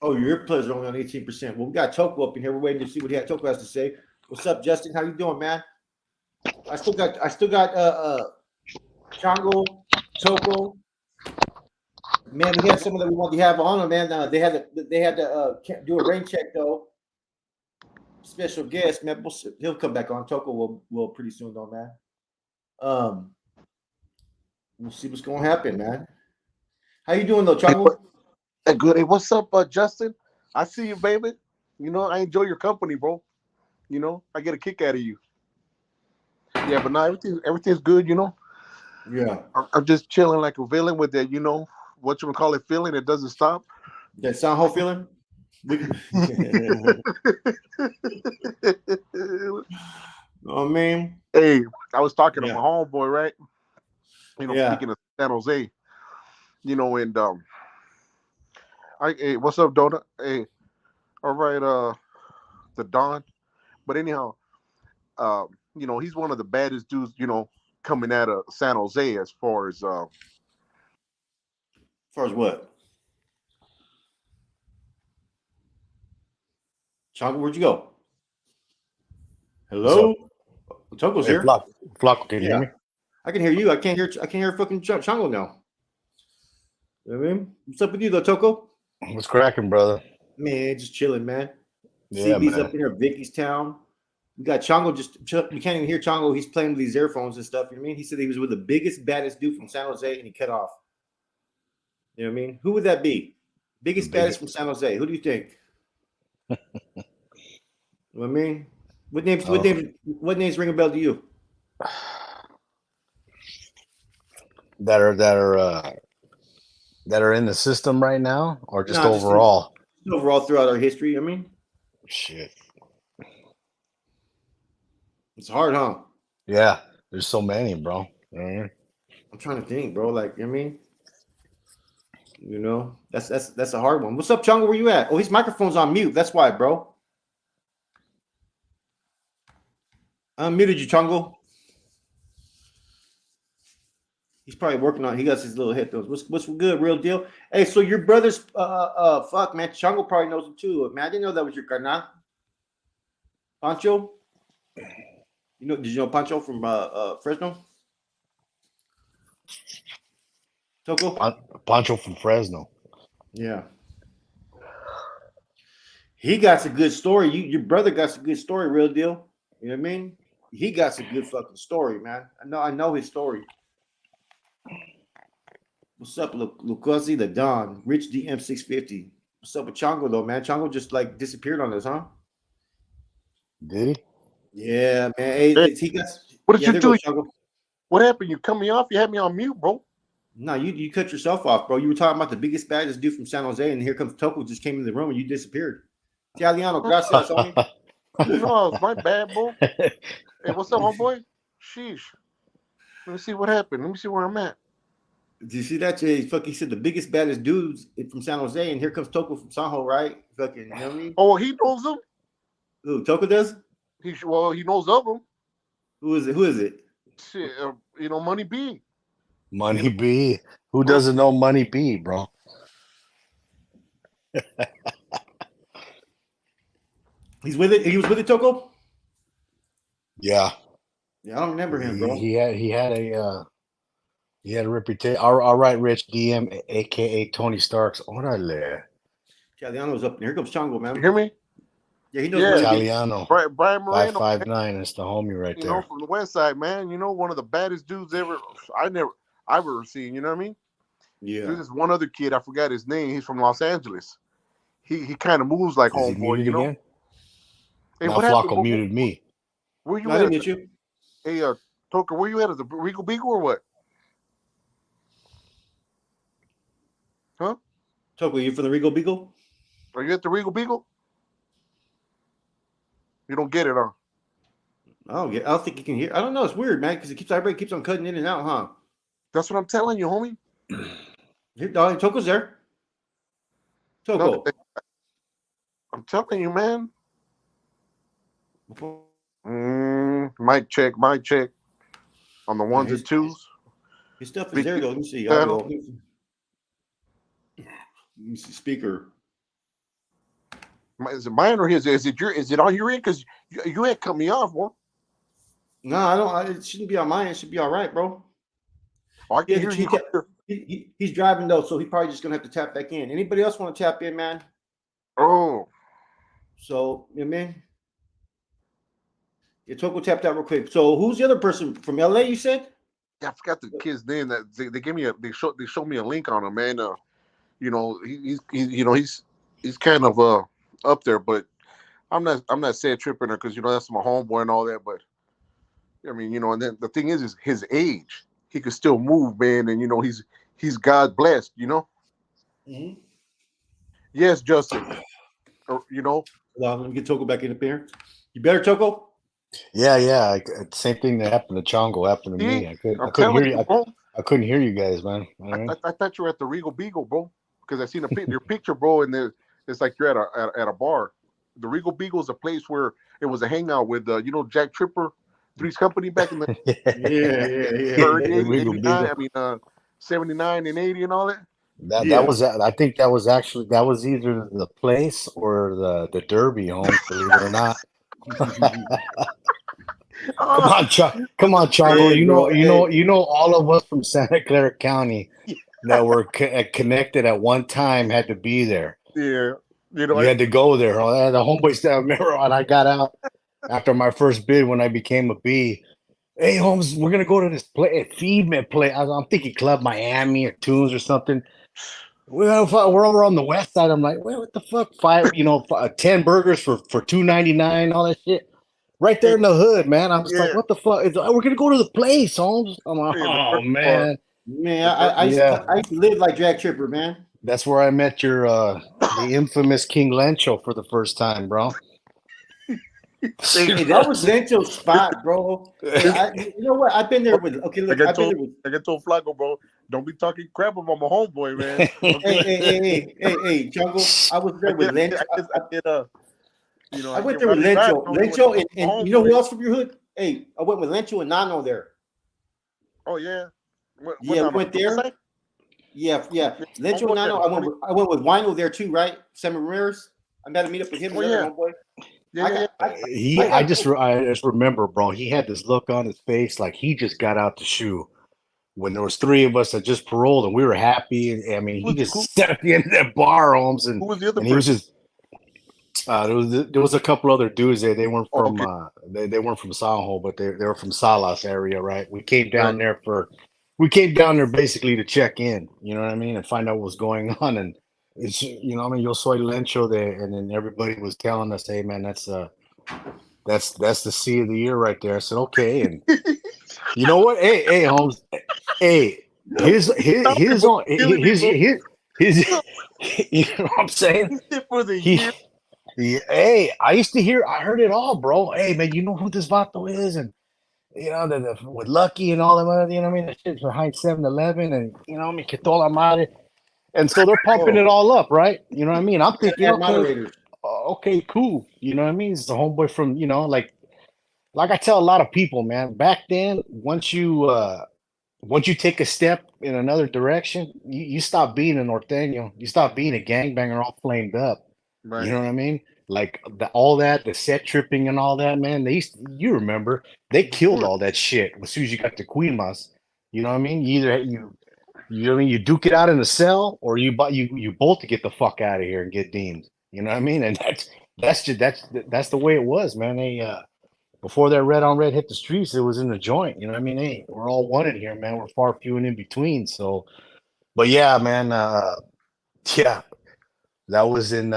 Oh, your players are only on 18%. Well, we got Toko up in here. We're waiting to see what Toko has to say. What's up, Justin? How you doing, man? I still got Chango, Toko. Man, we had someone that we wanted to have on them, man. They had to do a rain check though. Special guest, man. He'll come back on. Toko will pretty soon though, man. Um, we'll see what's gonna happen, man. How you doing though, Hey, Chango? good. Hey, what's up, Justin? I see you, baby. I enjoy your company, bro. I get a kick out of you. Yeah, but now everything's good. Yeah, I'm just chilling like a villain with that. What you call it, feeling it doesn't stop. that sound whole feeling. We can, I mean, Hey, I was talking to yeah, my homeboy, right? yeah. Speaking of San Jose, and hey, what's up, Dona? Hey, all right, the Don. But anyhow, he's one of the baddest dudes, coming out of San Jose as far as As far as what, Chango? Where'd you go? What's up? Hello, Toko's Hey, here. Flacco, can you hear Yeah, me? I can hear you. I can't hear fucking Chango now. You know what I mean? What's up with you though, Toko? What's cracking, brother? Man, just chilling, man. Yeah, CB's up man. in here, Vicky's town. We got Chango. We can't even hear Chango. He's playing with these earphones and stuff. You know what I mean? He said he was with the biggest, baddest dude from San Jose, and he cut off. You know what I mean? Who would that be? Biggest, Big. baddest from San Jose. Who do you think? You know what I mean? What names? What Oh, names? What names ring a bell to you? that are in the system right now, or just Nah, just overall? overall throughout our history. I mean, Shit. it's hard, huh? Yeah, there's so many, bro. Mhm. I'm trying to think, bro. Like, I mean, that's a hard one. What's up, Chunga? Where you at? Oh, his microphone's on mute. That's why, bro. I unmuted you, Chungo. He's probably working on. He got his little headphones. What's good, real deal? Hey, so your brother's fuck, man. Chungo probably knows him too. Man, I didn't know that was your carnal, Pancho. Did you know Pancho from Fresno? Toko? Pancho from Fresno. Yeah. He got a good story. Your brother got a good story, real deal. You know what I mean? He got a good fucking story, man. I know his story. What's up, Lucuzzi the Don, Rich DM 650. What's up with Chongo though, man? Chongo just like disappeared on us, huh? Did he? Yeah, man. Hey, hey, he got. what did Yeah, you there do? goes Chongo. What happened? You cut me off? You had me on mute, bro. No, you cut yourself off, bro. You were talking about the biggest baddest dude from San Jose, and here comes Toko just came in the room and you disappeared. Italiano, gracias, homie. No, it's my bad, bro. Hey, what's up, homeboy? Sheesh. Let me see what happened. Let me see where I'm at. Do you see that? Jay? He said the biggest baddest dudes from San Jose, and here comes Toko from Sanjo, right? Fucking, you know what I mean? Oh, he knows them. Who Toko does? He knows of them. Who is it? Who is it? Shit, Money B. Money B. Who doesn't know Money B, bro? He's with it. He was with it, Toko. Yeah. Yeah, I don't remember him, bro. He had a reputation. All right, Rich DM, aka Tony Starks. Orale. Italiano's up. Here comes Chango, You man. hear me? Yeah, he knows Yeah. Money B. Italiano. Brian Moreno. 559. That's the homie right there. From the West Side, man. One of the baddest dudes ever. I've ever seen. You know what I mean? Yeah. There's this one other kid. I forgot his name. He's from Los Angeles. He kind of moves like Is he homeboy. muted again? Hey, Now what happened? Flacco muted me. Where you No, I at? didn't get you. Hey, Toker, where you at? At the Regal Beagle or what? Huh? Toko, you from the Regal Beagle? Are you at the Regal Beagle? You don't get it, huh? I don't think you can hear. I don't know. It's weird, man, because everybody keeps on cutting in and out, huh? That's what I'm telling you, homie. Here, dog, Toko's there. No, Toko. I'm telling you, man. Mic check. On the Yeah, ones and twos. his stuff is there though. Let me see. Channel. Audio. Let me see. Speaker. Is it mine or his? Is it on your end? Because you had cut me off, bro. No, I don't. It shouldn't be on mine. It should be all right, bro. Oh, I can Yeah, hear you clear. he's driving though, so he probably just gonna have to tap back in. Anybody else want to tap in, man? Oh, So, you know what I mean? Yeah, Toko tapped out real quick. So, who's the other person from LA? You said? yeah, I forgot the kid's name. That they gave me they showed me a link on him, man. You know, he's kind of up there, but I'm not sad tripping her because that's my homeboy and all that. But I mean, and then the thing is his age. He could still move, man, and he's God blessed. Mm-hmm. Yes, Justin. You know. Well, let me get Toko back in the pair. You better, Toko? Yeah. Same thing that happened to Chango happened to See, me. I I'm couldn't hear telling you. you, bro. I couldn't hear you guys, man. All right. I thought you were at the Regal Beagle, bro, because I seen your picture, bro, and it's like you're at a bar. The Regal Beagle is a place where it was a hangout with Jack Tripper, Three's Company back in the Yeah. 38 and Wiggle 89. Beagle. I mean, 79 and 80 and all that. That was I think that was actually that was either the place or the Derby, Holmes. Believe it or not. Oh, Come on, Chango. Hey, bro. Hey. You know, all of us from Santa Clara County that were connected at one time had to be there. yeah. You had to go there. Oh, the homeboys. I remember when I got out after my first bid when I became a B. Hey, Holmes, we're gonna go to this play, Feedman play. I'm thinking Club Miami or Tunes or something. We're over on the west side. I'm like, well, what the fuck? 10 burgers for $2.99, all that shit. Right there in the hood, man. I'm just like, Yeah. what the fuck? We're gonna go to the place, Holmes. I'm like, Yeah, the oh dirt bar. man, Man, The dirt. yeah. I used to live like Jack Tripper, man. That's where I met your the infamous King Lencho for the first time, bro. Hey, that was Lencho's spot, bro. Hey, This, you know what? I've been there with. Okay, look, I've been there with. like I told Flacco, bro, don't be talking crap about my homeboy, man. Hey, Jungle. I was there with Lencho. I I went get there with rowdy back Lencho. only when Lencho my and you know homeboy. who else from your hood? Hey, I went with Lencho and Nano there. Oh yeah, what Yeah, we on went the there. side? Yeah. Lencho and Homeboy had Nano. a funny. I went with Wino there too, right? Sam Ramirez. I met to meet up with him, Oh the other yeah, homeboy. yeah. I just remember, bro. He had this look on his face like he just got out the shoe. When there was three of us that just paroled and we were happy. And I mean, he Who just sat at the end of that bar, Holmes, who was the other and he was person? just there was a couple other dudes there. They weren't Oh, from okay, they weren't from Sanjo, but they were from Salas area, right? right. We came down there basically to check in, you know what I mean, and find out what was going on. And it's I mean, yo soy Lencho there, and then everybody was telling us, hey man, that's the sea of the year right there. I said, okay, and you know what? Hey, Holmes, hey, Stop it, his bro. on Killing me, bro. his you know what I'm saying? He said for the He year. Hey, I heard it all, bro. Hey, man, you know who this Vato is? And, with Lucky and all that, you know what I mean? That shit's behind 7-Eleven and, I mean, que toda madre. And so they're pumping it Oh, all up, right? You know what I mean? I'm thinking, add moderators. okay, cool. You know what I mean? It's the homeboy from, like I tell a lot of people, man, back then, once you take a step in another direction, you stop being a norteño. You stop being a gangbanger all flamed up. You Right. know what I mean? Like all that, the set tripping and all that, man. You remember, they Of killed course. all that shit as soon as you got to Queen. You know what I mean? You know what I mean, you duke it out in the cell, or you bolt to get the fuck out of here and get deemed. You know what I mean? And that's the way it was, man. Before that red on red hit the streets, it was in the joint. You know what I mean? Hey, we're all one in here, man. We're far few and in between. So, but yeah, man. Yeah, that was in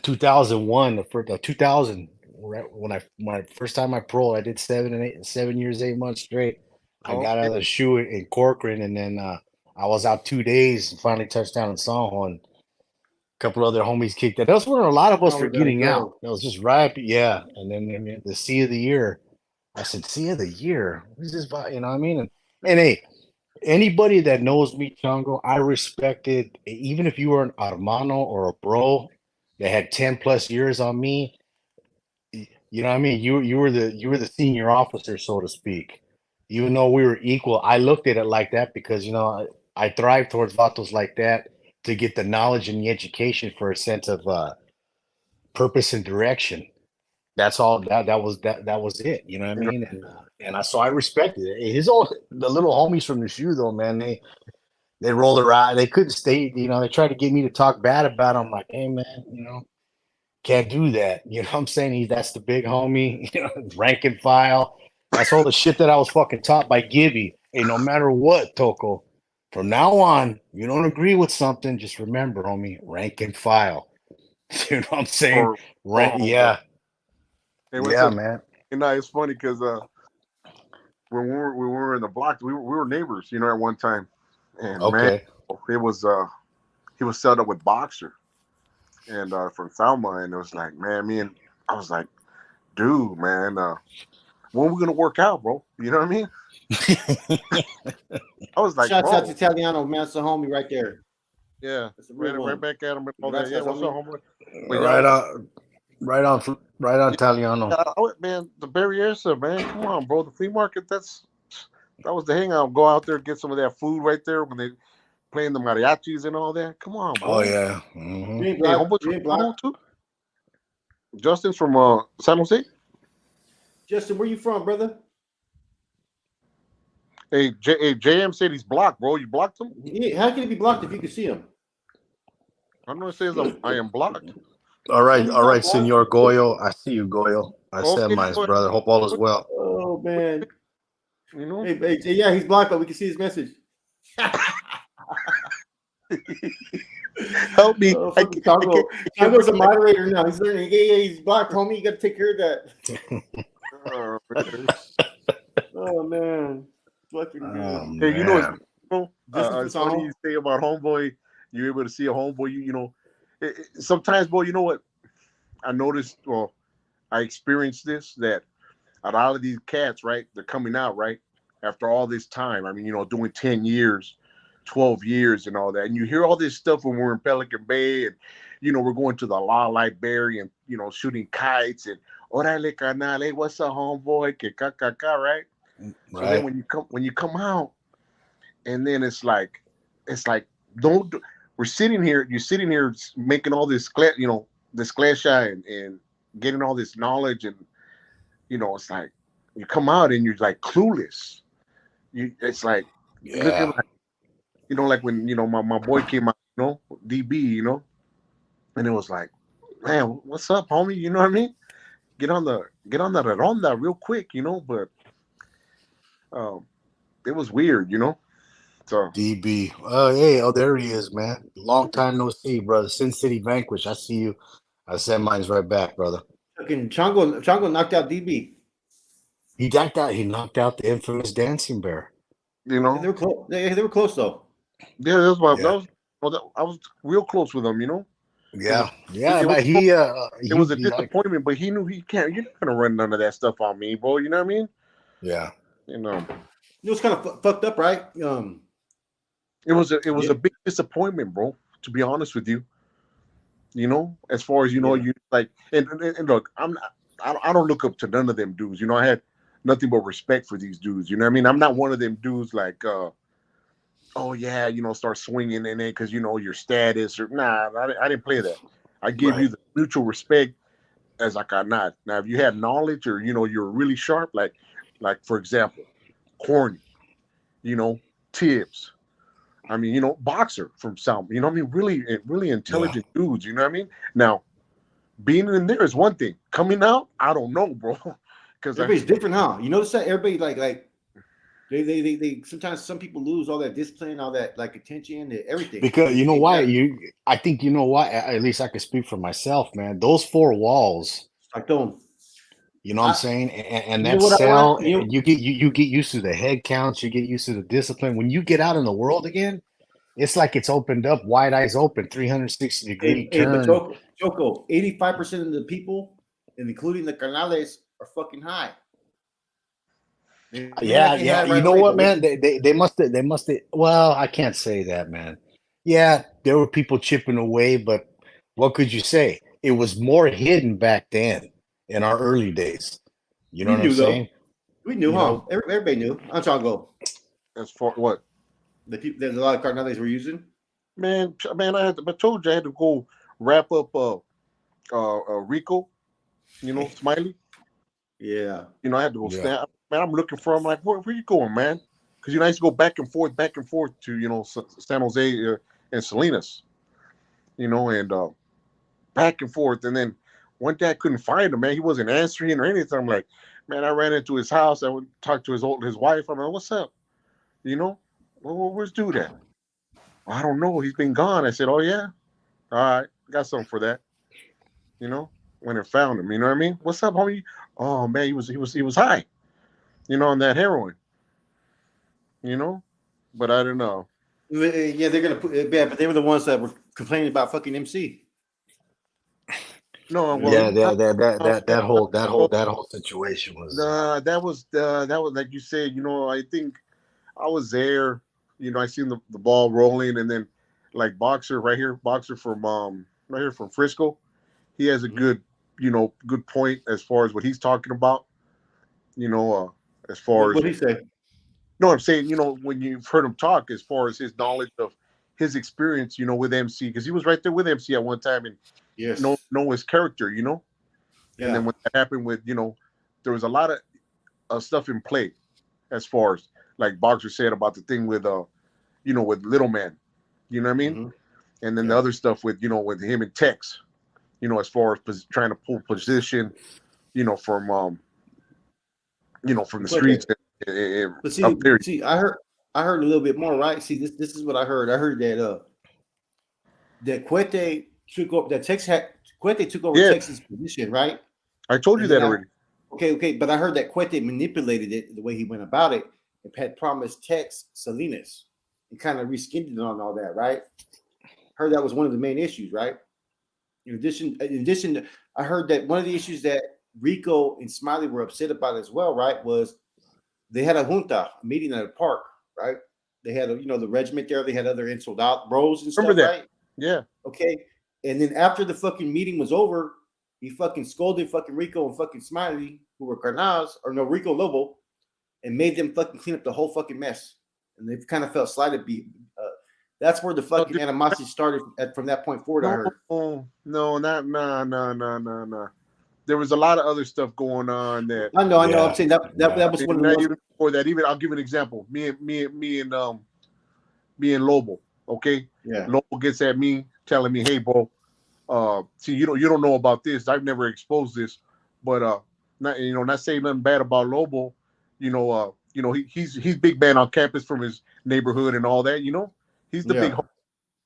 2001. The first 2000 when my first time I paroled, I did 7 years, 8 months straight. I Oh, got out okay. of the shoe in Corcoran, and then I was out 2 days and finally touched down in San Juan. A couple other homies kicked that. That was when a lot of us Now were we gotta getting out. go. It was just right, yeah. And then the sea of the year. I said, sea of the year. Who's this? You know what I mean? And hey, anybody that knows me, Chango, I respected, even if you were an hermano or a bro that had 10 plus years on me, you know what I mean? You were the senior officer, so to speak. Even though we were equal, I looked at it like that because I thrive towards vatos like that to get the knowledge and the education for a sense of purpose and direction. That's all. That was it. You know what I mean? And I respected it. The little homies from the shoe though, man. They rolled their eye. They couldn't stay. You know, they tried to get me to talk bad about him. I'm like, hey man, you know, can't do that. You know what I'm saying? That's the big homie. You know, rank and file. That's all the shit that I was fucking taught by Gibby. Hey, no matter what, Toko, from now on, you don't agree with something, just remember, homie, rank and file. You know what I'm saying? Yeah. Hey, what's Yeah, up? man. You know, it's funny because when we were in the block, we were neighbors, you know, at one time, and man, Okay. it was he was set up with Boxer and from Salma, and it was like, man, I was like, dude, man, when we gonna work out, bro? You know what I mean? I was like, Shouts out bro, to Italiano, man. That's a homie right there. yeah, That's a real one. right back at him and all that. Gracias, Yeah, what's up, homie. homeboy? But yeah, Right on, Taliano. man, the Berryessa, man, come on, bro, the flea market, that was the hangout. Go out there, get some of that food right there when they playing the mariachis and all that. Come on, bro. Oh yeah. Mm-hmm. You ain't Hey, black. homeboy's You from ain't black. too. Justin's from San Jose. Justin, where you from, brother? Hey, JM said he's blocked, bro. You blocked him? How can he be blocked if you can see him? I know it says I am blocked. All right, He's not blocked. Senor Goyo. I see you, Goyo. I said, Okay, my go ahead. brother. Hope all is well. Oh man. You know? Hey, yeah, he's blocked, but we can see his message. Help me. Oh, Chango's a moderator now. He's learning. Yeah, he's blocked, homie. You got to take care of that. Oh man. Fucking good. Hey, you know, This is it's funny you say about homeboy. You're able to see a homeboy. You know, sometimes, boy. You know what? I noticed. Well, I experienced this that a lot of these cats, right? They're coming out, right? After all this time. I mean, you know, doing 10 years, 12 years and all that. And you hear all this stuff when we're in Pelican Bay and, you know, we're going to the La Library and, you know, shooting kites and, orale canal, hey, what's up, homeboy? Que ka, right? So then when you come out, and then it's like, we're sitting here, you're sitting here making all this, you know, this klesha and getting all this knowledge and, you know, it's like you come out and you're like clueless. It's like, Yeah. you know, like when, you know, my boy came out, you know, DB, you know, and it was like, man, what's up, homie? You know what I mean? Get on the ronda real quick, you know, but it was weird, you know. So DB. Oh, hey, there he is, man. Long time no see, brother. Sin City Vanquish. I see you. I said mine's right back, brother. Fucking Chango knocked out DB. He knocked out the infamous dancing bear. you know, They were close. They were close though. yeah, I was real close with him, you know. Yeah, It but he was a disappointment, but he knew he can't. You're not gonna run none of that stuff on me, bro. You know what I mean? Yeah. You know, It was kind of fucked up, right? it was a big disappointment, bro. To be honest with you, you know, as far as you know, you like, and look, I don't look up to none of them dudes. You know, I had nothing but respect for these dudes. You know what I mean? I'm not one of them dudes like, oh yeah, you know, start swinging in it because you know your status or nah. I didn't play that. I give you the mutual respect as like I not. Now, if you had knowledge or you know you're really sharp, like for example, Corny, you know, Tibbs. I mean, you know, Boxer from South. You know, what I mean, really intelligent dudes. You know what I mean? Now, being in there is one thing. Coming out, I don't know, bro. Because everybody's different, huh? You notice that everybody like they sometimes some people lose all that discipline, all that like attention, everything. Because you know why I think you know why. At least I can speak for myself, man. Those four walls. I don't. You know what I'm saying? And that what cell, you get used to the head counts, you get used to the discipline. When you get out in the world again, it's like it's opened up, wide eyes open, 360-degree turn. But Toko, 85% of the people, including the canales, are fucking high. Yeah. You know what, man? They must have. Well, I can't say that, man. Yeah, there were people chipping away, but what could you say? It was more hidden back then in our early days. You know what I'm saying? We knew, huh? Everybody knew. I'm trying to go. As far what? There's a lot of carnales we're using. Man, I told you I had to go wrap up Rico, Smiley. Yeah. I had to go Yeah. stand. Man, I'm looking for him. Like, where you going, man? Because I used to go back and forth to San Jose and Salinas, and back and forth. And then one day I couldn't find him, man. He wasn't answering or anything. I'm like, man, I ran into his house. I would talk to his wife. I'm like, what's up? Where's dude at? I don't know. He's been gone. I said, oh yeah, all right, got something for that. You know, Went and found him. You know what I mean? What's up, homie? Oh man, he was high. On that heroin. You know, but I don't know. Yeah, they're gonna put it bad, but they were the ones that were complaining about fucking MC. No, well, Yeah, no, no, that whole situation was that was like you said. I think I was there. I seen the ball rolling, and then like boxer right here, boxer from right here from Frisco. He has a Mhm. good point as far as what he's talking about. As far as What he say? no, I'm saying when you've heard him talk, as far as his knowledge of his experience, with MC, because he was right there with MC at one time and Yes. know his character, and then Yeah. when that happened with there was a lot of stuff in play as far as like Boxer said about the thing with with Little Man, you know what I mean, Hmm. and then the Yeah. other stuff with with him and Tex, as far as trying to pull position, from from the Quite that. streets and But up there. I heard a little bit more, right? See, this is what I heard. I heard that Cuete took over that Cuete took over Yeah, Texas' position, right? I told you And then that already. okay, but I heard that Cuete manipulated it the way he went about it and had promised Tex Salinas and kind of reskinned it on all that, right? Heard that was one of the main issues, right? In addition, I heard that one of the issues that Rico and Smiley were upset about as well, right, was they had a junta, a meeting at a park, right? They had the regiment there. They had other insoled out bros and Remember stuff, that? right? Yeah. Okay. And then after the fucking meeting was over, he fucking scolded fucking Rico and fucking Smiley, who were carnals, or no, Rico Lobo, and made them fucking clean up the whole fucking mess. And they kind of felt slighted. That's where the No, fucking animosity started from that point forward, I no, heard. no, not no. There was a lot of other stuff going on that. I know, I know. I'm yeah, saying that was one of the Not ones. even before that. Even I'll give an example. Me and Lobo. Okay, Yeah. Lobo gets at me, telling me, "Hey, bro, see, you don't know about this. I've never exposed this, but not saying nothing bad about Lobo. He's big man on campus from his neighborhood and all that. He's the big, Yeah.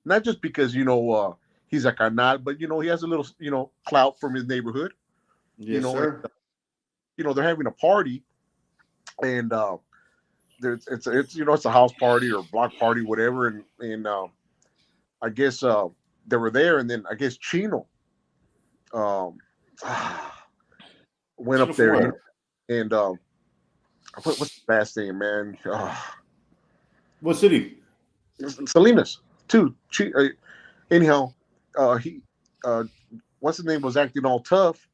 not just because he's a carnal, but he has a little clout from his neighborhood. Yes, And, sir. they're having a party, and there's it's a house party or block party, whatever, and I guess they were there, and then I guess Chino um, went Chino up from there, where? and what's the last name, man? What city? Salinas too. Anyhow, he what's his name was acting all tough.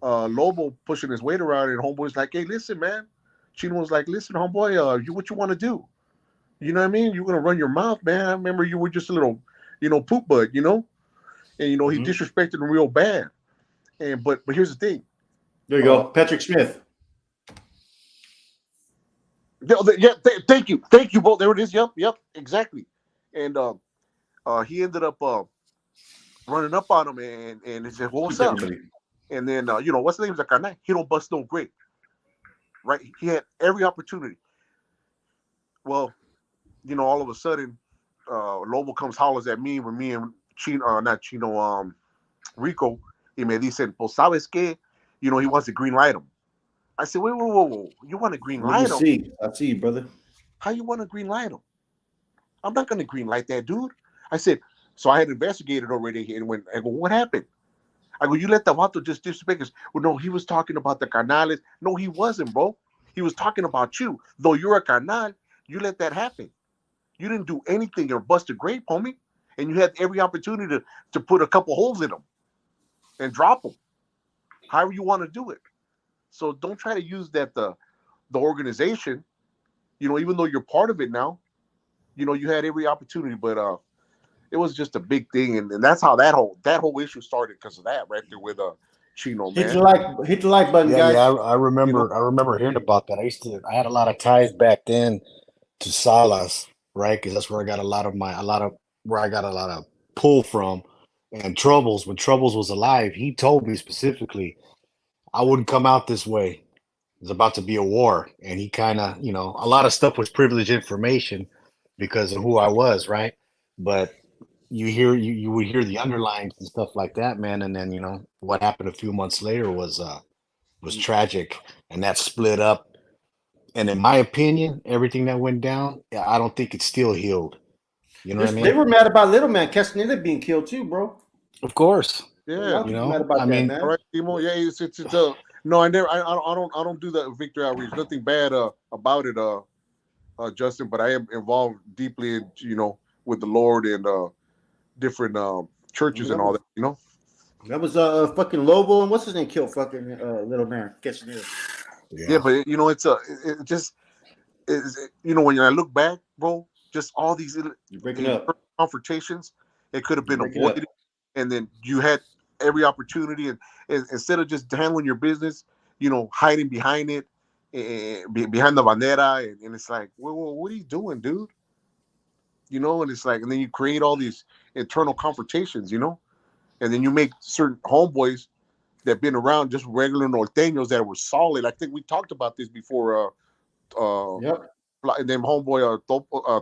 Lobo pushing his weight around, and homeboy's like, "Hey, listen, man." Chino was like, "Listen, homeboy, what you want to do? You know what I mean? You're gonna run your mouth, man. I remember you were just a little, poop bud, and he Hmm. disrespected him real bad. And but here's the thing. There you Uh, go. Patrick Smith. yeah, thank you, both. There it is. Yep, exactly. And he ended up running up on him, and he said, "Well, what's Keep up?" everybody. And then what's the name of the guy? He don't bust no grape, right? He had every opportunity. Well, all of a sudden, Lobo comes hollers at me when me and Chino, not Chino, Rico, y me dicen, pues sabes qué? He wants to green light him. I said, wait, whoa. You want to green Let me light him? see. I see you, brother. How you want to green light him? I'm not going to green light that dude. I said, so I had investigated already. And when I go, what happened? I go, you let the vato just disrespect us. Well, no, he was talking about the carnales. No, he wasn't, bro. He was talking about you. Though you're a carnal, you let that happen. You didn't do anything or bust a grape, homie. And you had every opportunity to put a couple holes in them and drop them. However you want to do it. So don't try to use that the organization, even though you're part of it now, you had every opportunity. But it was just a big thing, and that's how that whole issue started because of that right there with Chino, Hit man. the like button, Yeah, guys. yeah, I You know, remember hearing about that. I had a lot of ties back then to Salas, right? Because that's where I got where I got a lot of pull from. And Troubles, when Troubles was alive, he told me specifically, I wouldn't come out this way. There's about to be a war. And he kind of, a lot of stuff was privileged information because of who I was, right? But you would hear the underlines and stuff like that, man. And then, what happened a few months later was tragic. And that split up. And in my opinion, everything that went down, yeah, I don't think it's still healed. You know what I They mean? were mad about Little Man Castaneda being killed too, bro. Of course. A yeah. lot of people mad about I that, mean, man. All right, Timo. Yeah, it's no, I don't do that victory outreach. Nothing bad about it, Justin. But I am involved deeply in with the Lord and different churches and all that. That was fucking Lobo and what's his name killed fucking Little Man Castaneda. Yeah, but it's it just is when I look back, bro, just all these You're breaking internal up. confrontations, it could have You're been breaking up. avoided, and then you had every opportunity, and instead of just handling your business, hiding behind it, behind the bandera, and it's like, well, what are you doing, dude? And it's like, and then you create all these internal confrontations, and then you make certain homeboys that been around just regular norteños that were solid. I think we talked about this before. Yep. And then homeboy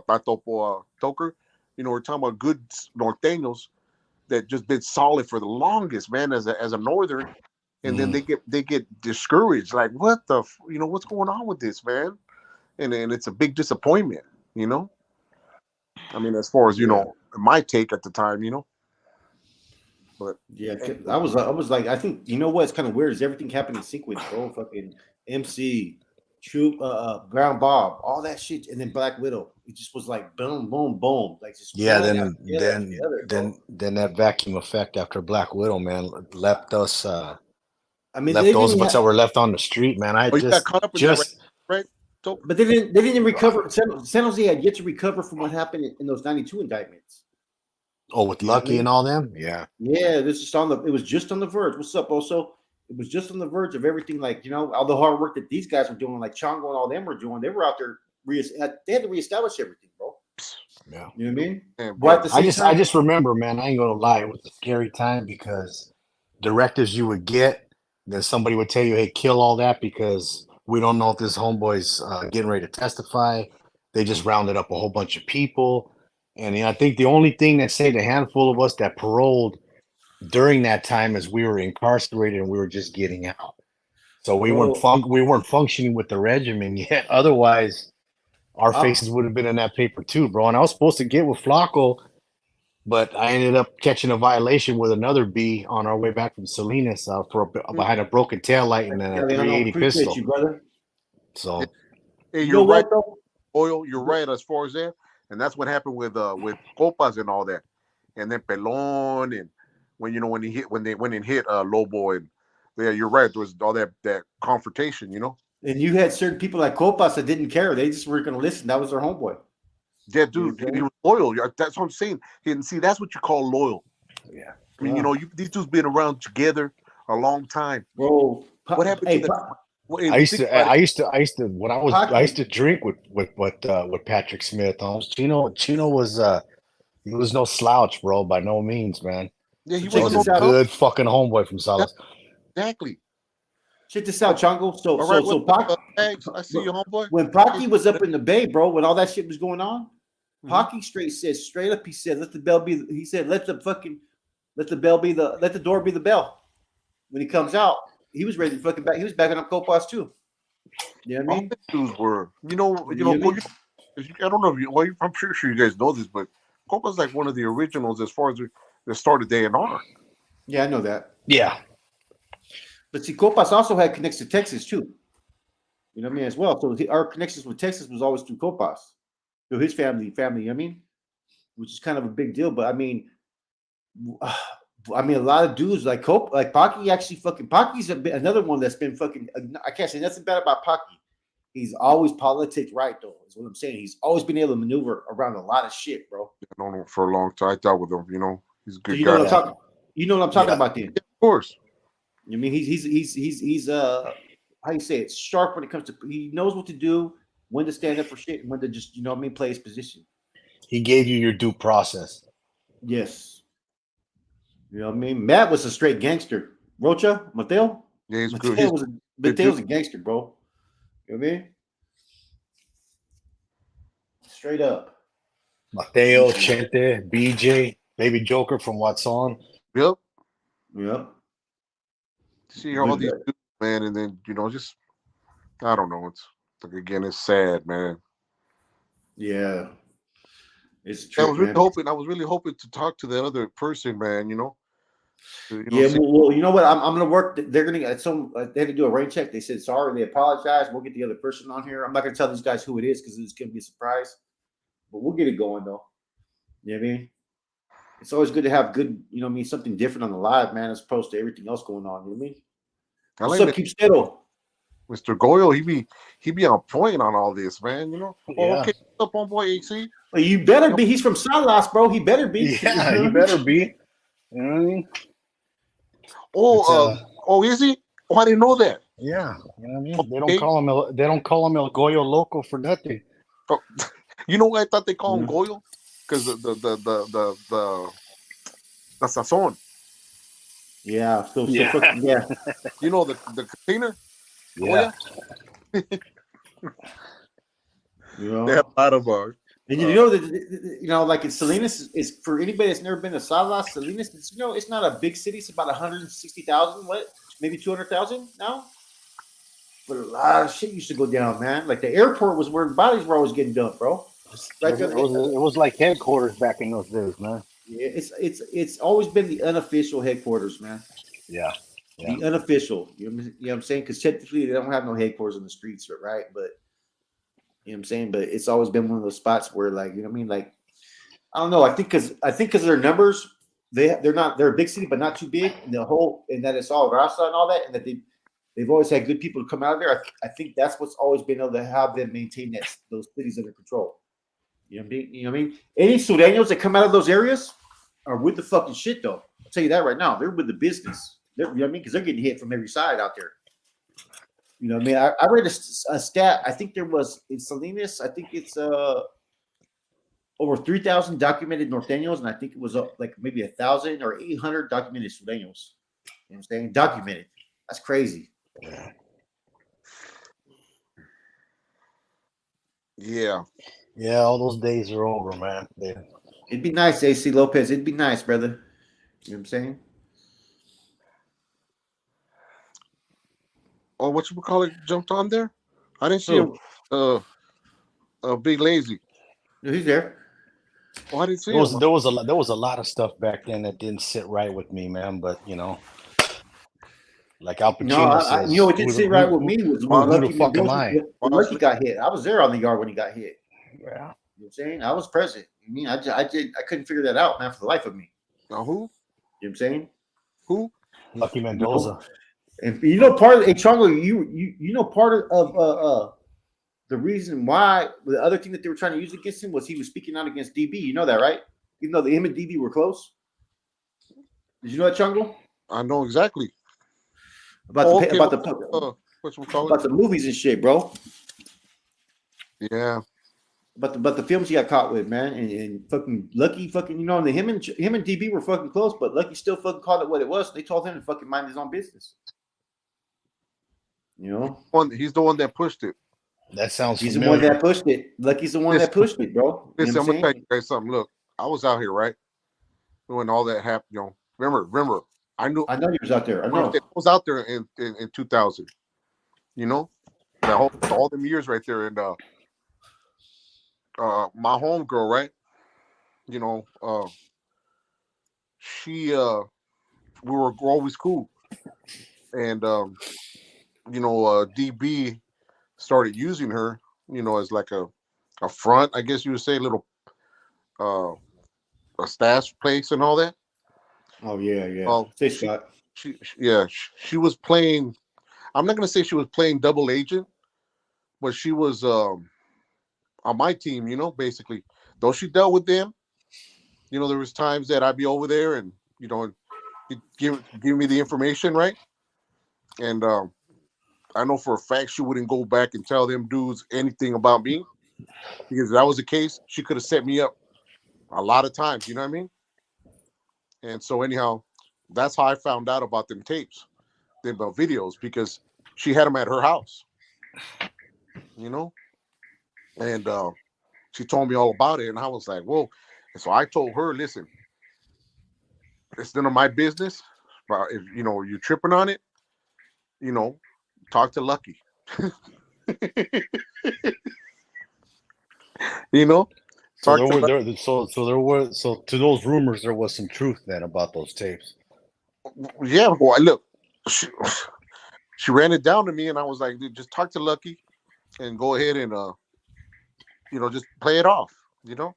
not Topo, Toker, we're talking about good norteños that just been solid for the longest, man, as a northern, and then they get discouraged, like what what's going on with this, man, and it's a big disappointment, I mean, as far as my take at the time, but Yeah, I was like, I think what's kind of weird is everything happened in sequence, bro. Fucking MC, Troop, Ground Bob, all that shit, and then Black Widow. It just was like boom, boom, boom, like just yeah, one then after the other after the other, bro. then that vacuum effect after Black Widow, man, left us I mean, left they those didn't of us have, that were left on the street, man. I you got just caught up in that, just right? Toker? but they didn't recover. San Jose had yet to recover from what happened in those 92 indictments. with You know what I Lucky mean? and all them, yeah. Yeah, this is it was just on the verge. What's up, also? It was just on the verge of everything, like all the hard work that these guys were doing, like Chango and all them were doing. They were out there, they had to reestablish everything, bro. Yeah. You know what I mean? Man, But bro, at the same I time, just remember, man, I ain't gonna lie, it was a scary time because directives you would get, then somebody would tell you, hey, kill all that because we don't know if this homeboy's getting ready to testify. They just rounded up a whole bunch of people. And I think the only thing that saved a handful of us that paroled during that time is we were incarcerated and we were just getting out. So bro, we weren't functioning with the regimen yet. Otherwise, our I, faces would have been in that paper too, bro. And I was supposed to get with Flacco, but I ended up catching a violation with another B on our way back from Salinas behind a broken tail light and then a Galeano, 380 appreciate pistol. you, brother. So hey, You know you're right, what though? Oil. You're right as far as that, and that's what happened with Copas and all that, and then Pelon and when they went and hit Lobo and yeah, you're right. There was all that confrontation, And you had certain people like Copas that didn't care. They just weren't going to listen. That was their homeboy. Yeah, You know dude, what I'm he saying? was loyal. That's what I'm saying. And see, that's what you call loyal. yeah, I mean, Wow. these dudes been around together a long time. Bro, What happened to the? Well, if I you used think to about it, I used to when I used to drink with Patrick Smith. Chino he was no slouch, bro, by no means, man. yeah, so he That check was wasn't a no this out. punk. good fucking homeboy from Yeah, Salas. exactly. Check this out, Chango. So All so right, so what's up, Pac, Tags? I see you, look, homeboy. when Pocky was up in the Bay, bro, when all that shit was going on, Mhm. Pocky straight up, he said, let the bell be. He said, let the bell be let the door be the bell. When he comes out, he was ready to fucking back. He was backing up Copas too. You know what I All mean? these dudes were, You know what I mean? I don't know if you. Well, I'm sure you guys know this, but Copa's like one of the originals as far as the start of A&R. Yeah, I know that. Yeah. But see, Copas also had connections to Texas too. You know what I mean, as well. So our connections with Texas was always through Copas, through his family. You know what I mean, which is kind of a big deal. But I mean, a lot of dudes like Pocky actually fucking Pocky's another one that's been fucking. I can't say nothing bad about Pocky. He's always politics right though. Is what I'm saying. He's always been able to maneuver around a lot of shit, bro. I know him for a long time. I dealt with him. You know, he's a So good you know guy. what I'm talking. You know what I'm talking Yeah. about, then. Of course. I mean, he's how you say it, sharp when it comes to. He knows what to do, when to stand up for shit, and when to just play his position. He gave you your due process. Yes. You know what I mean? Matt was a straight gangster. Rocha, Mateo. Yeah, he's good. Mateo's a gangster, bro. You know what I mean? Straight up. Mateo, Chente, BJ, Baby Joker from What's On. Yep. Yep. See all these dudes, man, and then just I don't know. It's like again, it's sad, man. Yeah. It's true. I was really hoping to talk to the other person, man. Yeah, well, you know what? I'm gonna work. They're gonna get they had to do a rain check. They said sorry. They apologized. We'll get the other person on here. I'm not gonna tell these guys who it is because it's gonna be a surprise. But we'll get it going though. You know what I mean? It's always good to have good, something different on the live, man, as opposed to everything else going on. You know what I mean? What's up, keep still. Mr. Goyle, he be on point on all this, man. Yeah. Okay, what's up, homeboy AC? Well, you better be. He's from Salas, bro. He better be. Yeah, he better be. You know what I mean? Oh, is he? Oh, I didn't know that. Yeah, you know what I mean. They don't call him El Goyo Loco for nothing. Oh, you know why I thought they call him Goyo? Because the sazon. Yeah, yeah. You know the container. Yeah. They have a lot of and that like in Salinas is for anybody that's never been to Salas, Salinas, it's not a big city. It's about 160,000, maybe 200,000 now. But a lot of shit used to go down, man. Like the airport was where bodies were always getting dumped, bro. Right there. It was like headquarters back in those days, man. Yeah, it's always been the unofficial headquarters, man. Yeah. The unofficial. You know what I'm saying? Because technically they don't have no headquarters in the streets, right? But you know what I'm saying? But it's always been one of those spots where, like, you know what I mean? Like, I don't know. I think because of their numbers, they're a big city, but not too big, and that it's all Raza and all that, and that they've always had good people to come out of there. I think that's what's always been able to have them maintain those cities under control. You know what I mean? Any Sureños that come out of those areas are with the fucking shit, though. I'll tell you that right now. They're with the business. You know what I mean? Because they're getting hit from every side out there. You know what I mean? I read a stat. I think there was in Salinas. I think it's over 3,000 documented Norteños, and I think it was like maybe 1,000 or 800 documented Sureños. You know what I'm saying? Documented. That's crazy. Yeah. Yeah, all those days are over, man. It'd be nice, AC Lopez. It'd be nice, brother. You know what I'm saying? Oh, what you call it? Jumped on there? I didn't see him. Big Lazy. No, he's there. Oh, I didn't see him. There was a lot of stuff back then that didn't sit right with me, man. But like Al Pacino says, what didn't sit right with me was when Lucky got hit. I was there on the yard when he got hit. Yeah. You know what I'm saying? I was present. I mean, I couldn't figure that out, man, for the life of me. Now who? You know what I'm saying? Who? Lucky Mendoza. And part of Chango, part of the reason why the other thing that they were trying to use against him was he was speaking out against DB. You know that, right? Even though him and DB were close. Did you know that, Chango? I know exactly. About the movies and shit, bro. Yeah. But the films he got caught with, man, and fucking Lucky, and him and DB were fucking close, but Lucky still fucking called it what it was. They told him to fucking mind his own business. You know, he's the one that pushed it. That sounds. He's familiar. The one that pushed it. Lucky's the one that pushed it, bro. Listen, I'm gonna tell you guys something. Look, I was out here, right, when all that happened. Remember, I know you was out there. I know. I was out there in 2000. You know, all them years right there, and my homegirl, right? She we were always cool, and DB started using her, as like a front, I guess you would say, a little a stash place and all that. Oh yeah. Say Scott. She was playing. I'm not gonna say she was playing double agent, but she was on my team, basically. Though she dealt with them, there was times that I'd be over there and he'd give me the information, right? And I know for a fact she wouldn't go back and tell them dudes anything about me, because if that was the case, she could have set me up a lot of times. You know what I mean? And so anyhow, that's how I found out about them tapes, them videos, because she had them at her house, you know, and she told me all about it, and I was like, whoa. And so I told her, listen, it's none of my business, but if you're tripping on it, you know, talk to Lucky. you know, So talk there to were Lucky. so to those rumors there was some truth then about those tapes. Yeah, boy, look, she, she ran it down to me, and I was like, dude, just talk to Lucky and go ahead and just play it off, you know.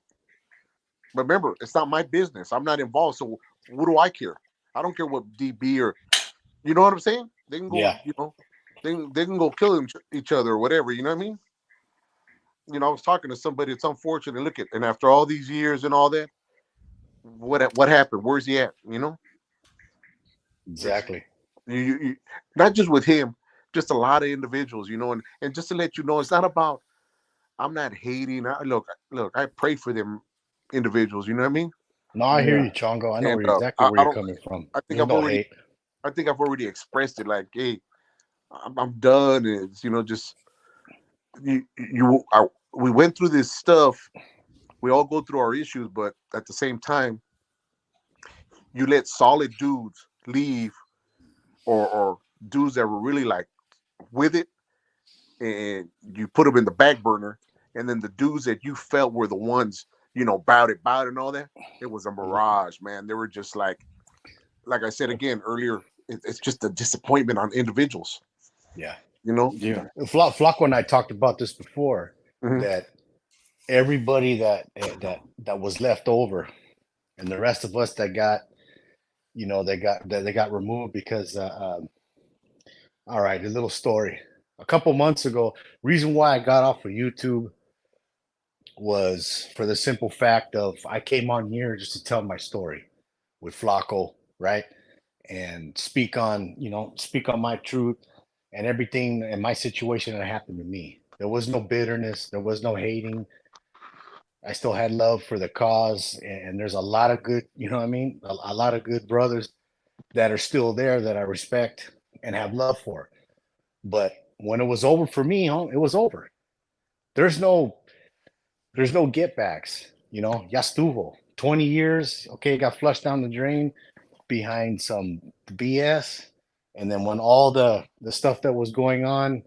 But remember, it's not my business. I'm not involved, so what do I care? I don't care what DB or you know what I'm saying. They can go, Yeah, they can go kill each other or whatever. You know what I mean? I was talking to somebody. It's unfortunate. Look at, and after all these years and all that, what happened? Where's he at? It's exactly. not just with him, just a lot of individuals. And just to let you know, it's not about. I'm not hating. Look. I pray for them individuals. You know what I mean? No, I hear Yeah. you, Chongo. I know And exactly I, where I you're don't. coming from. I think There's I've no already. hate. I think I've already expressed it. Like, hey, I'm done. And it's just we went through this stuff. We all go through our issues, but at the same time, you let solid dudes leave, or dudes that were really like with it, and you put them in the back burner, and then the dudes that you felt were the ones, bout it, and all that. It was a mirage, man. They were just like I said again earlier. It's just a disappointment on individuals, Yeah, you know. yeah. Flacco and I talked about this before. hmm That everybody that was left over, and the rest of us that got they got removed because all right, a little story. A couple months ago, reason why I got off of YouTube was for the simple fact of I came on here just to tell my story with Flacco, right? And speak on my truth and everything and my situation that happened to me. There was no bitterness, there was no hating. I still had love for the cause, and there's a lot of good, you know what I mean? A lot of good brothers that are still there that I respect and have love for. But when it was over for me, it was over. There's no get backs. Ya estuvo. 20 years, okay, got flushed down the drain behind some BS. And then when all the stuff that was going on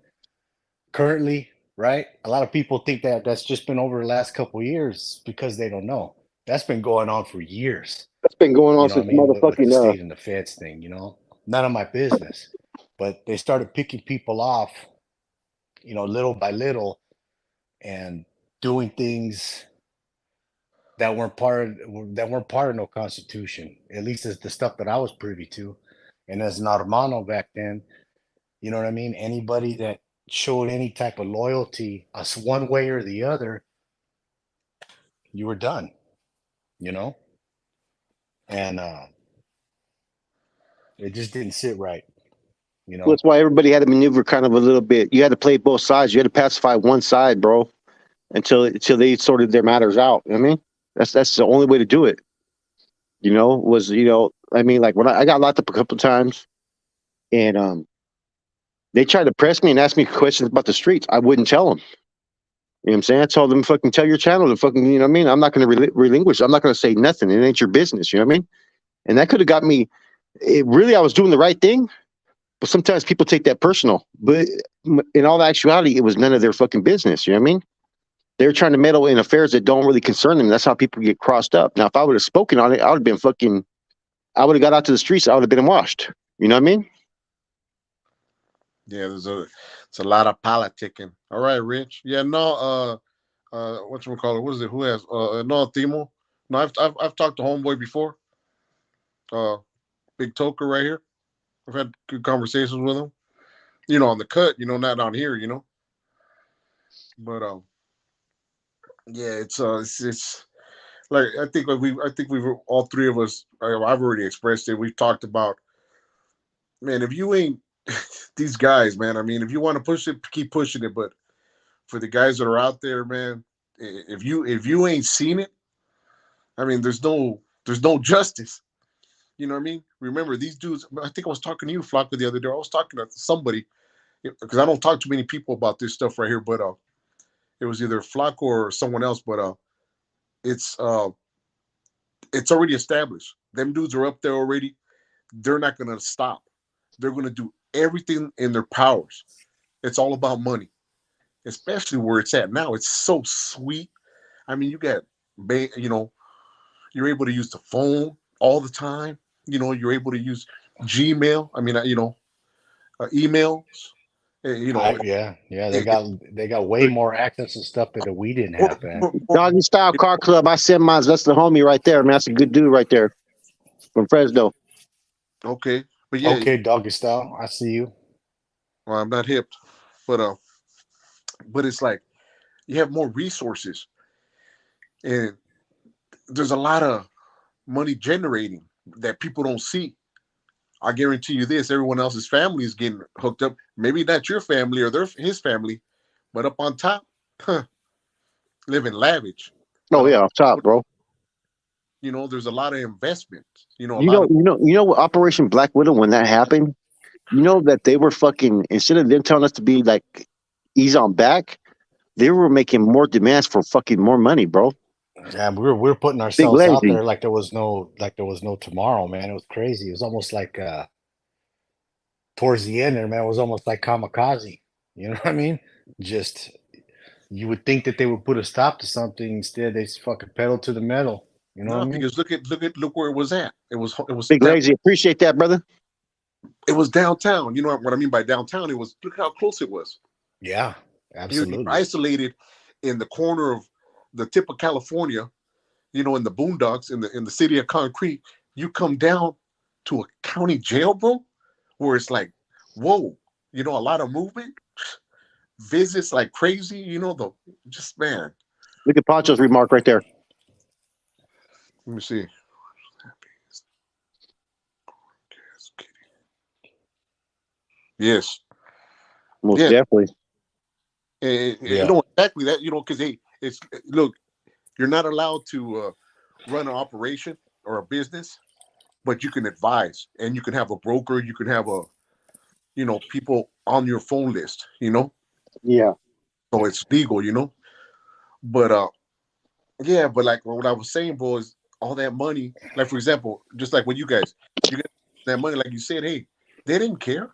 currently, right? A lot of people think that that's just been over the last couple of years because they don't know. That's been going on for years. That's been going You on know what I since mean? With the motherfucking state and the feds thing, none of my business. But they started picking people off, little by little, and doing things that weren't part of no constitution. At least as the stuff that I was privy to, and as an Armano back then, you know what I mean. Anybody that showed any type of loyalty, us one way or the other, you were done. You know, and it just didn't sit right. You know, that's why everybody had to maneuver kind of a little bit. You had to play both sides. You had to pacify one side, bro, until they sorted their matters out. I mean, that's the only way to do it. Was I mean, like when I got locked up a couple of times, and they tried to press me and ask me questions about the streets. I wouldn't tell them. You know what I'm saying? I told them, fucking tell your channel to fucking, you know what I mean? I'm not going to relinquish. I'm not going to say nothing. It ain't your business. You know what I mean? And that could have got me. I was doing the right thing. But sometimes people take that personal. But in all actuality, it was none of their fucking business. You know what I mean? They're trying to meddle in affairs that don't really concern them. That's how people get crossed up. Now, if I would have spoken on it, I would have been fucking. I would have got out to the streets. I would have been washed. You know what I mean? Yeah, it's a lot of politicking. All right, Rich. Yeah, no, what you call it? What is it? Who has no Timo? No, I've talked to Homeboy before. Uh, Big Toko right here. I've had good conversations with him. On the cut. Not on here. But yeah, it's like I think we've all three of us. I've already expressed it. We've talked about, man. If you ain't these guys, man. I mean, if you want to push it, keep pushing it. But for the guys that are out there, man, if you ain't seen it, I mean, there's no justice. You know what I mean? Remember these dudes. I think I was talking to you, Flocka, the other day. I was talking to somebody because I don't talk to many people about this stuff right here. But it was either Flocka or someone else. But it's uh, it's already established. Them dudes are up there already. They're not gonna stop. They're gonna do everything in their powers. It's all about money, especially where it's at now. It's so sweet. I mean, you got, you know, you're able to use the phone all the time. You know, you're able to use Gmail. I mean, emails. You know, Yeah. it, They got way more access and stuff that we didn't have, man. Doggy Style Car Club. I sent mine. That's the homie right there, man. That's a good dude right there from Fresno. okay, but yeah, Okay, doggy style. I see you. well, I'm not hip, but it's like you have more resources, and there's a lot of money generating that people don't see. I guarantee you this: everyone else's family is getting hooked up. Maybe not your family or his family, but up on top, huh, living lavish. Oh But yeah, off top, bro. you know, there's a lot of investment. You know, a You lot know, of Operation Black Widow when that happened. You know that they were fucking instead of them telling us to be like ease on back, they were making more demands for fucking more money, bro. Yeah, we're putting Big ourselves out lazy. there like there was no tomorrow, man. It was crazy. It was almost like towards the end there, man, it was almost like kamikaze. You know what I mean? Just you would think that they would put a stop to something, instead they just fucking pedal to the metal. You know what no, I mean? because look where it was at. Big lazy. Appreciate that, brother. it was downtown. You know what I mean by downtown? It was, look how close it was. Yeah, You're absolutely. isolated in the corner of the tip of California. You know, in the boondocks, in the city of concrete. You come down to a county jail, bro, where it's like, whoa, you know, a lot of movement, visits like crazy. You know, the just man. Look at Pancho's remark right there. Let me see. Yes. Most Yeah. definitely. You Yeah. know exactly that. You know, because it's look, you're not allowed to run an operation or a business, but you can advise, and you can have a broker. You can have people on your phone list. You know, Yeah. so it's legal. You know, but yeah, but like what I was saying, bro, is all that money. Like for example, just like when you get that money, like you said, hey, they didn't care.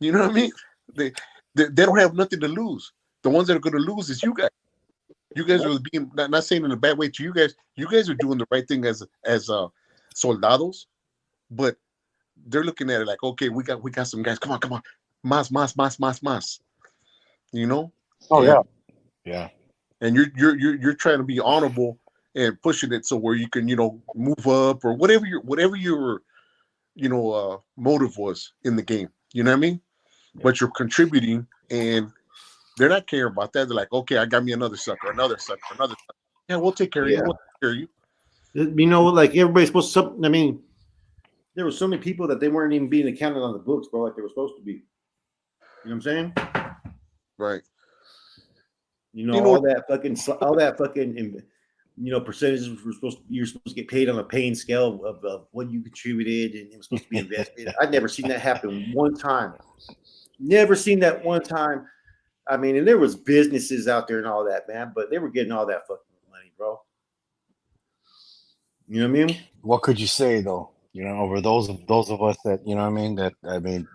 You know what I mean? They they don't have nothing to lose. The ones that are going to lose is you guys. You guys are being, not saying in a bad way to you guys. You guys are doing the right thing as soldados, but they're looking at it like, okay, we got some guys. Come on, mas. You know, Oh and yeah. Yeah. and you're trying to be honorable and pushing it so where you can move up or whatever your motive was in the game. You know what I mean? But you're contributing, and they're not caring about that. They're like, okay, I got me another sucker, another sucker, another sucker. Yeah, we'll take care of you. Yeah. We'll take care of you. You know, like everybody's supposed to. I mean, there were so many people that they weren't even being accounted on the books, bro, like they were supposed to be. You know what I'm saying? Right. You know, You know, all that fucking, percentages were you're supposed to get paid on a paying scale of what you contributed, and it was supposed to be invested. I'd never seen that happen one time. Never seen that one time. I mean, and there was businesses out there and all that, man, but they were getting all that fucking money, bro. You know what I mean? What could you say though? You know, over those of us that, you know what I mean,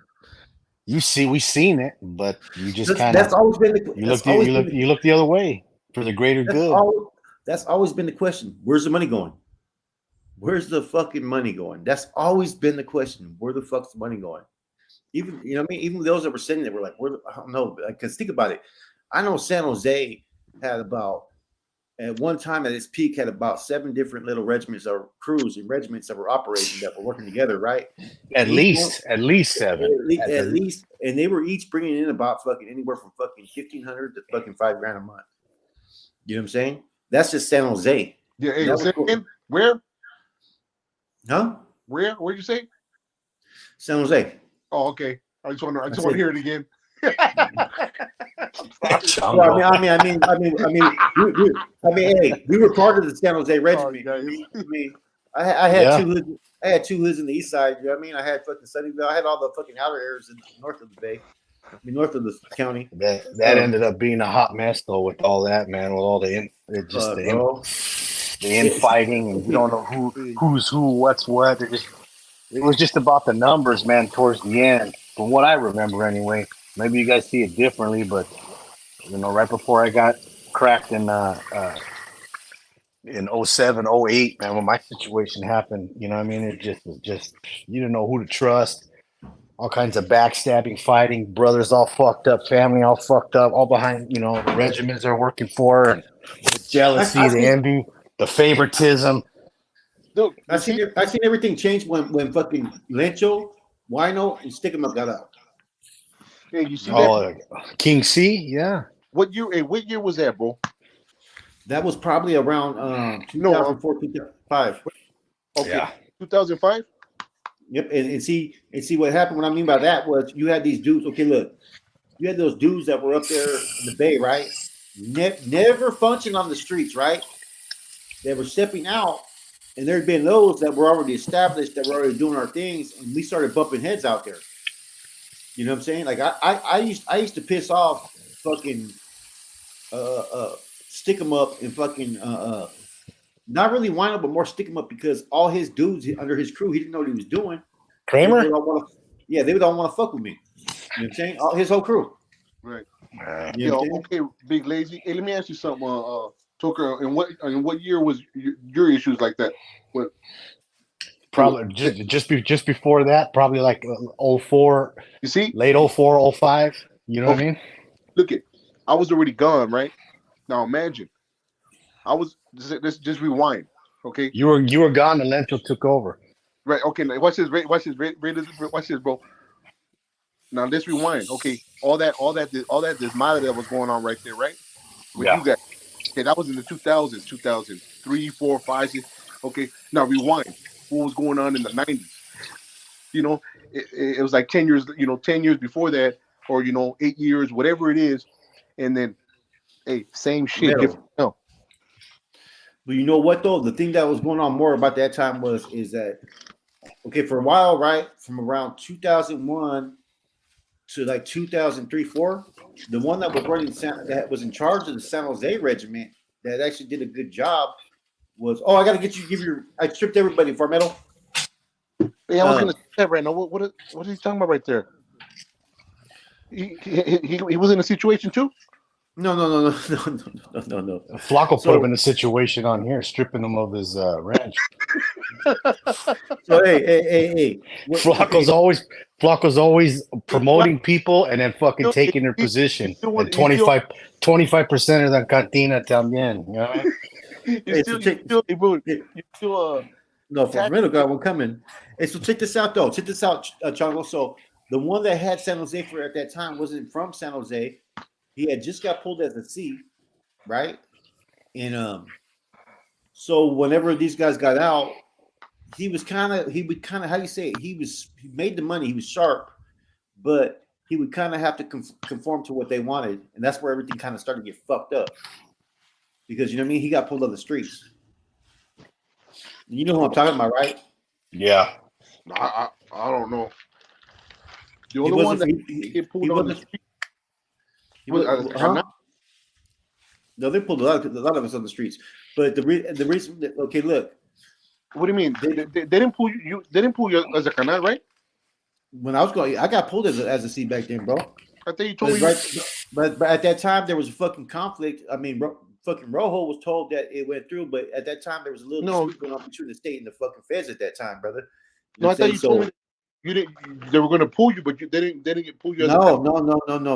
we seen it, but you just kind of That's always been the you look the other way for the greater good. that's always been the question. Where's the money going? Where's the fucking money going? That's always been the question. Where the fuck's the money going? Even what I mean, even those that were sitting there were like, I don't know, because think about it. I know San Jose had at one time at its peak had about 7 different little regiments or crews and regiments that were operating that were working together, right? At Each least 7. at least and they were each bringing in about fucking anywhere from fucking 1,500 to fucking $5,000 a month. You know what I'm saying? That's just San Jose. Yeah. Hey, That say was again? Where? Huh? Where'd you say? San Jose. Oh, okay. I just want to That's it. hear it again. Well, hey, we were part of the San Jose Regiment. Sorry, guys. I had Yeah. two hoods. I had two hoods in the east side. You know what I mean? I had fucking Sunnyvale. I had all the fucking outer areas in north of the bay. North of the county. That ended up being a hot mess though with all that, man, with all the infighting, and you don't know who's who, what's what. It was just about the numbers, man, towards the end, from what I remember anyway. Maybe you guys see it differently, but right before I got cracked in 07, 08, man, when my situation happened, you know what I mean? It just was you didn't know who to trust. All kinds of backstabbing, fighting, brothers all fucked up, family all fucked up, all behind, the regiments they're working for, and the jealousy, the envy, the favoritism. Dude, I seen everything change when fucking Lencho, Wino, and Stick 'em Up got out. Hey, you see that? King C, yeah. What year? Hey, what year was that, bro? That was probably around 2004, 2005. Okay, Yeah. 2005. Yep, and see what happened. What I mean by that was you had these dudes. Okay, look, you had those dudes that were up there in the bay, right? Never functioned on the streets, right? They were stepping out, and there'd been those that were already established, that were already doing our things, and we started bumping heads out there. You know what I'm saying? Like I used to piss off fucking Stick 'em Up and fucking not really wind up, but more Stick 'em Up because all his dudes under his crew, he didn't know what he was doing. Kramer? They would all want to fuck with me. You know what I'm saying? His whole crew. Right. You know okay, Big Lazy. Hey, let me ask you something, Toko. In what year was your issues like that? What? Probably just before that, probably like 04. You see, late 04, 05. You know what I mean? Look I was already gone, right? Now imagine, I was just rewind, okay? You were gone and Lento took over. Right. Okay. Now watch this. Watch this, bro. Now let's rewind. Okay. All that desmadre that was going on right there, right? With you guys. Okay, that was in the 2000s, 2003, 4, 5, 6. Okay. Now rewind. What was going on in the 90s? It was like 10 years. 10 years before that, or 8 years, whatever it is, and then, hey, same shit, different. No. But you know what though? The thing that was going on more about that time is that okay, for a while, right, from around 2001 to like 2003, 4, the one that was in charge of the San Jose Regiment that actually did a good job was. Oh, I got to I stripped everybody for metal. Yeah, I was gonna say that right now. What is he talking about right there? He was in a situation too. No. Flacco put him in a situation on here, stripping him of his ranch. So hey. Flacco's always promoting people and then fucking taking their position. And 25% of the cantina también. You know what I mean? No, for middle guy will come in. Hey, so check this out though. Check this out, Chango. So the one that had San Jose for at that time wasn't from San Jose. He had just got pulled as a C, right? And so whenever these guys got out, he would kind of how you say it? He made the money, he was sharp, but he would kind of have to conform to what they wanted, and that's where everything kind of started to get fucked up. Because you know what I mean? He got pulled on the streets. You know who I'm talking about, right? Yeah. I don't know. The only one that get pulled on the street. No, they pulled a lot of us on the streets. But the reason that, okay, look. What do you mean? They didn't pull you. They didn't pull you as a canal, right? When I was going, I got pulled as a C back then, bro. I think you told me. Right, but at that time there was a fucking conflict. I mean, fucking Rojo was told that it went through, but at that time there was a little dispute going on between the state and the fucking feds at that time, brother. I thought you told me you didn't. They were going to pull you, but they didn't get pulled you. No.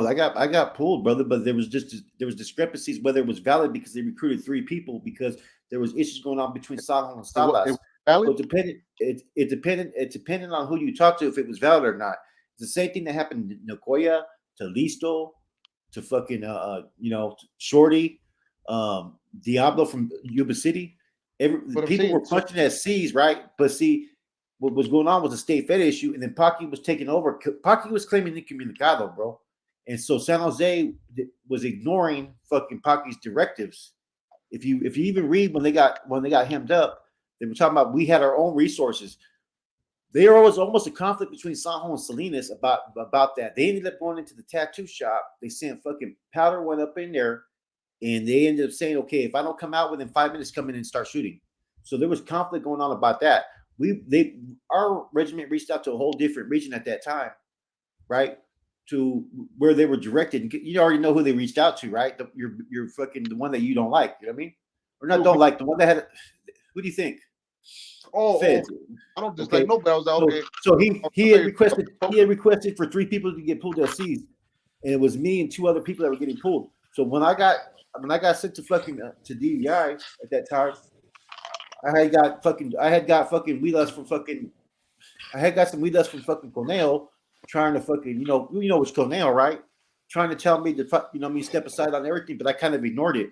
I got pulled, brother. But there was discrepancies whether it was valid because they recruited 3 people because there was issues going on between Salon and Salas. So it depended on who you talked to if it was valid or not. the same thing that happened to Nicoya, to Listo, to fucking Shorty, Diablo from Yuba City. People were punching at C's, right? But see, what was going on was a state fed issue, and then Pocky was taking over. Pocky was claiming incommunicado, bro. And so San Jose was ignoring fucking Pocky's directives. If you even read when they got hemmed up, they were talking about we had our own resources. There was almost a conflict between Sanjo and Salinas about that. They ended up going into the tattoo shop. They sent fucking powder went up in there, and they ended up saying, okay, if I don't come out within 5 minutes, come in and start shooting. So there was conflict going on about that. Our regiment reached out to a whole different region at that time, right? To where they were directed. You already know who they reached out to, right? You're fucking the one that you don't like. You know what I mean? Or not don't like, the one that had. Who do you think? Feds. I don't just like nobody. I was like, okay. So he had requested for 3 people to get pulled SCs, and it was me and 2 other people that were getting pulled. So when I got sent to fucking to DEI at that time, I had got fucking weed lust from fucking. I had got some weed lust from fucking Cornell, trying to fucking you know it's Cornell, right? Trying to tell me to step aside on everything, but I kind of ignored it.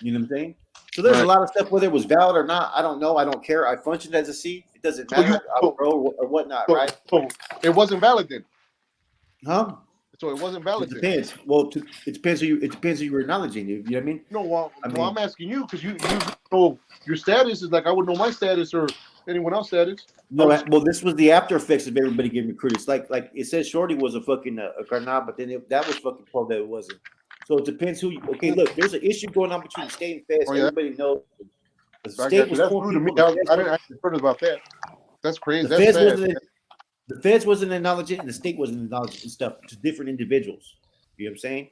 You know what I'm saying? So there's a lot of stuff, whether it was valid or not, I don't know. I don't care. I functioned as a C. It doesn't matter. I'll grow or whatnot, right? So it wasn't valid then. Huh? So it wasn't valid. It depends. Well, it depends who you're acknowledging. You know what I mean? No, well, I'm asking you because you know your status is like I would know my status or anyone else's status. No, well, this was the after effects of everybody getting recruited. It's like it says Shorty was a fucking a carnal, but then that was fucking told that it wasn't. So it depends who. Okay, look, there's an issue going on between the state and feds. Everybody knows. The state was pulling people. I didn't actually heard about that. That's crazy. The feds wasn't acknowledging, and the state wasn't acknowledging stuff to different individuals. You know what I'm saying?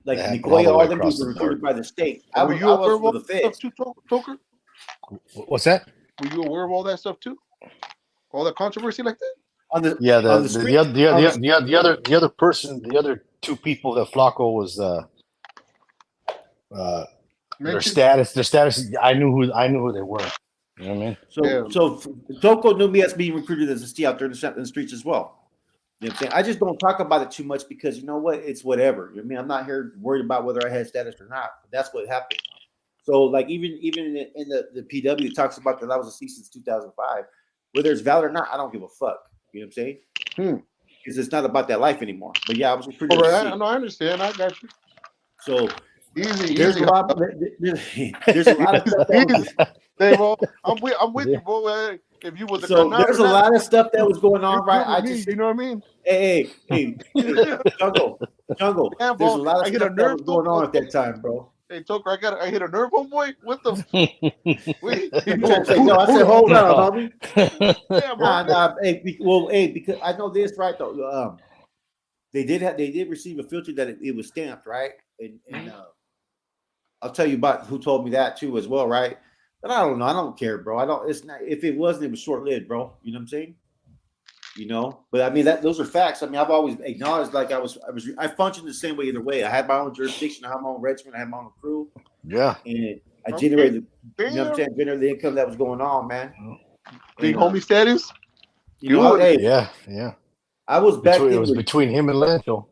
Like Nicoya, all them people were recruited by the state. I was for the feds. Toker? What's that? Were you aware of all that stuff too? All that controversy like that? The other person, the other 2 people that Flaco was their status. I knew who they were. You know what I mean? So Toko knew me as being recruited as a C out there in the streets as well. You know what I'm saying? I just don't talk about it too much because you know what? It's whatever. You know what I mean? I'm not here worried about whether I had status or not. But that's what happened. So like even in the PW, it talks about that I was a C since 2005. Whether it's valid or not, I don't give a fuck. You know what I'm saying? Because it's not about that life anymore. But yeah, I was recruited. I understand. I got you. So easy. There's a lot of stuff. Hey, bro, I'm with you, bro. If you was there's a lot of stuff that was going on, right? You know what I mean? Hey, Chango. Damn, there's a lot of stuff that was going on at that time, bro. Hey, Toker, I hit a nerve, homeboy. What the? No, I said, hold on, homie. Damn, nah. Hey, because I know this, right? Though, they did receive a filter that it was stamped, right? And I'll tell you about who told me that too, as well, right? But I don't know. I don't care, bro. It's not. If it wasn't, it was short lived, bro. You know what I'm saying? You know, but I mean those are facts. I mean, I've always acknowledged like I functioned the same way either way. I had my own jurisdiction, I had my own regiment, I had my own crew. Yeah. And I generated, you know what I'm saying, generated the income that was going on, man. Big homie status. You know, hey, yeah. I was back. It was between him and Lencho.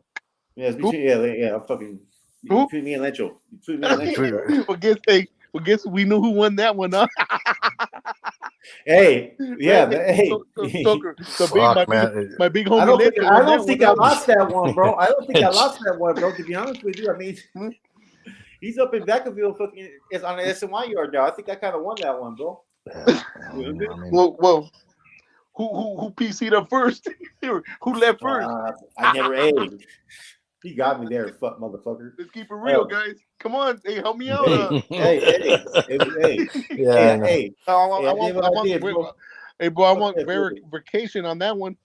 Yeah, it's between fucking between me and Lencho. Between me and Lencho. Well, guess we knew who won that one, huh? Hey, yeah, my big homie. I don't think I lost that one, bro. I don't think I lost that one, bro. To be honest with you, I mean, he's up in Vacaville, fucking, it's on the SNY yard now. I think I kind of won that one, bro. Well, who PC'd up first? Who left first? I never aged. He got me there, fuck motherfucker. Let's keep it real, guys. Come on, hey, help me out. Hey. I want verification on that one.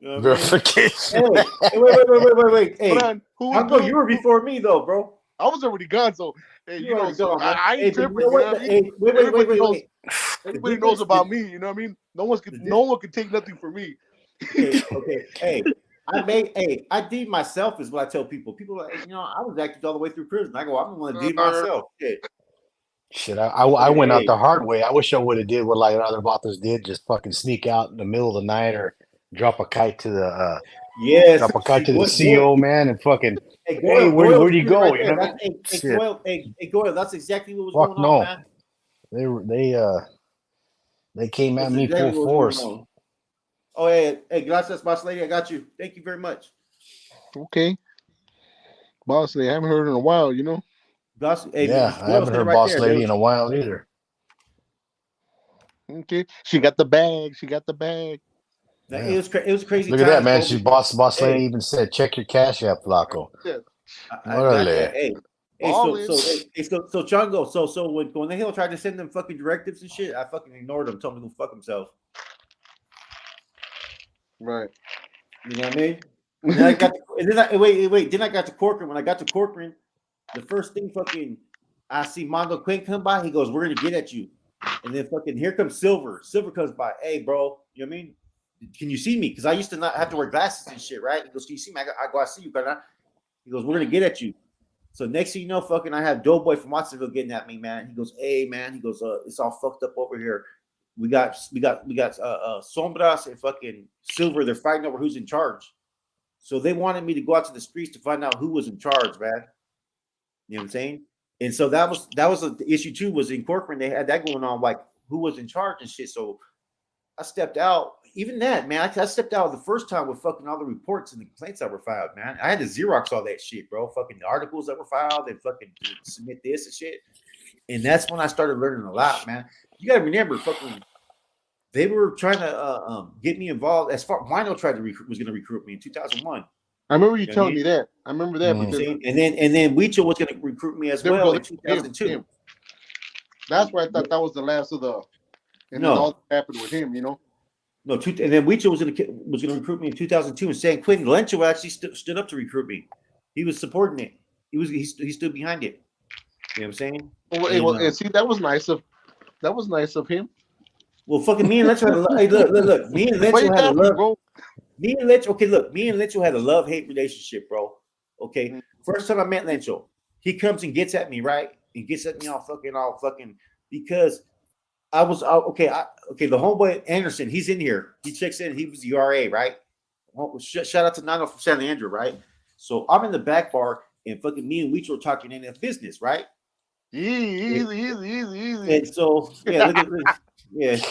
Verification. Hey, wait. Hey, who you were before me though, bro. I was already gone, so hey, you know, gone, I ain't tripping. You know what I mean? Wait. Everybody knows about me. You know what I mean? No one can take nothing from me. Okay. Hey. I deem myself is what I tell people. People are like, I was active all the way through prison. I go, I'm going to deem myself. Shit, I went out the hard way. I wish I would have did what like other authors did, just fucking sneak out in the middle of the night or drop a kite to the Yes. Drop a card to the What- CEO, man, and fucking, Hey, hey, Goyle where'd was you shooting go? right You there. know what I That's, mean? hey, Shit. Goyle, that's exactly what was Fuck going on, no. man. They came at That's me exactly full what was force. going on. Oh, hey, gracias, boss lady. I got you. Thank you very much. Okay, boss lady, I haven't heard in a while. You know. Hey, Yeah, I Goyle haven't said it heard right boss there. lady in a while either. Okay, she got the bag. She got the bag. Yeah. It was crazy Look at that, times, man. bro. She boss lady Hey, even said, check your cash app, Flaco. Yeah. I got that. Órale. Hey, Ballin'. so Chango, so when the hill tried to send them fucking directives and shit, I fucking ignored him, told him to go fuck himself. Right. You know what I mean? And then I got and then I wait. Then I got to Corcoran. When I got to Corcoran, the first thing fucking I see Mondo Quinn come by. He goes, "We're gonna get at you." And then fucking here comes Silver. Silver comes by. Hey, bro, you know what I mean? Can you see me? Because I used to not have to wear glasses and shit, right? He goes, "Can you see me?" I go, "I see you, but he goes, "We're gonna get at you." So next thing you know, fucking I have Doughboy from Watsonville getting at me, man. He goes, "Hey, man," he goes, "It's all fucked up over here. We got Sombras and fucking Silver. They're fighting over who's in charge." So they wanted me to go out to the streets to find out who was in charge, man. You know what I'm saying? And so that was the issue too. Was in Corcoran they had that going on, like who was in charge and shit. So I stepped out. Even that, man, I stepped out the first time with fucking all the reports and the complaints that were filed, man. I had to Xerox all that shit, bro. Fucking the articles that were filed and fucking submit this and shit. And that's when I started learning a lot, man. You gotta remember, fucking, they were trying to get me involved. As far Wino tried to was going to recruit me in 2001. I remember you know telling me that. I remember that. Mhm. Because And then Weechel was going to recruit me as there we well go. in 2002. Him. That's where I thought that was the last of the. And then all that happened with him, you know. No, and then Weechel was going to recruit me in 2002, and San Quentin Lencho actually stood up to recruit me. He was supporting it. He stood behind it. You know what I'm saying? And see, that was nice of him. Well, fucking me and Lencho had a hey, look. Me and Lencho had a love. Bro? Me and Lencho, okay, look. Me and Lencho had a love-hate relationship, bro. Okay, first time I met Lencho, he comes and gets at me, right? He gets at me all fucking because I was okay. The homeboy Anderson, he's in here. He checks in. He was the RA, right? Well, shout out to Nano from San Leandro, right? So I'm in the back bar, and fucking me and Weech were talking in that business, right? Easy. And so look at this.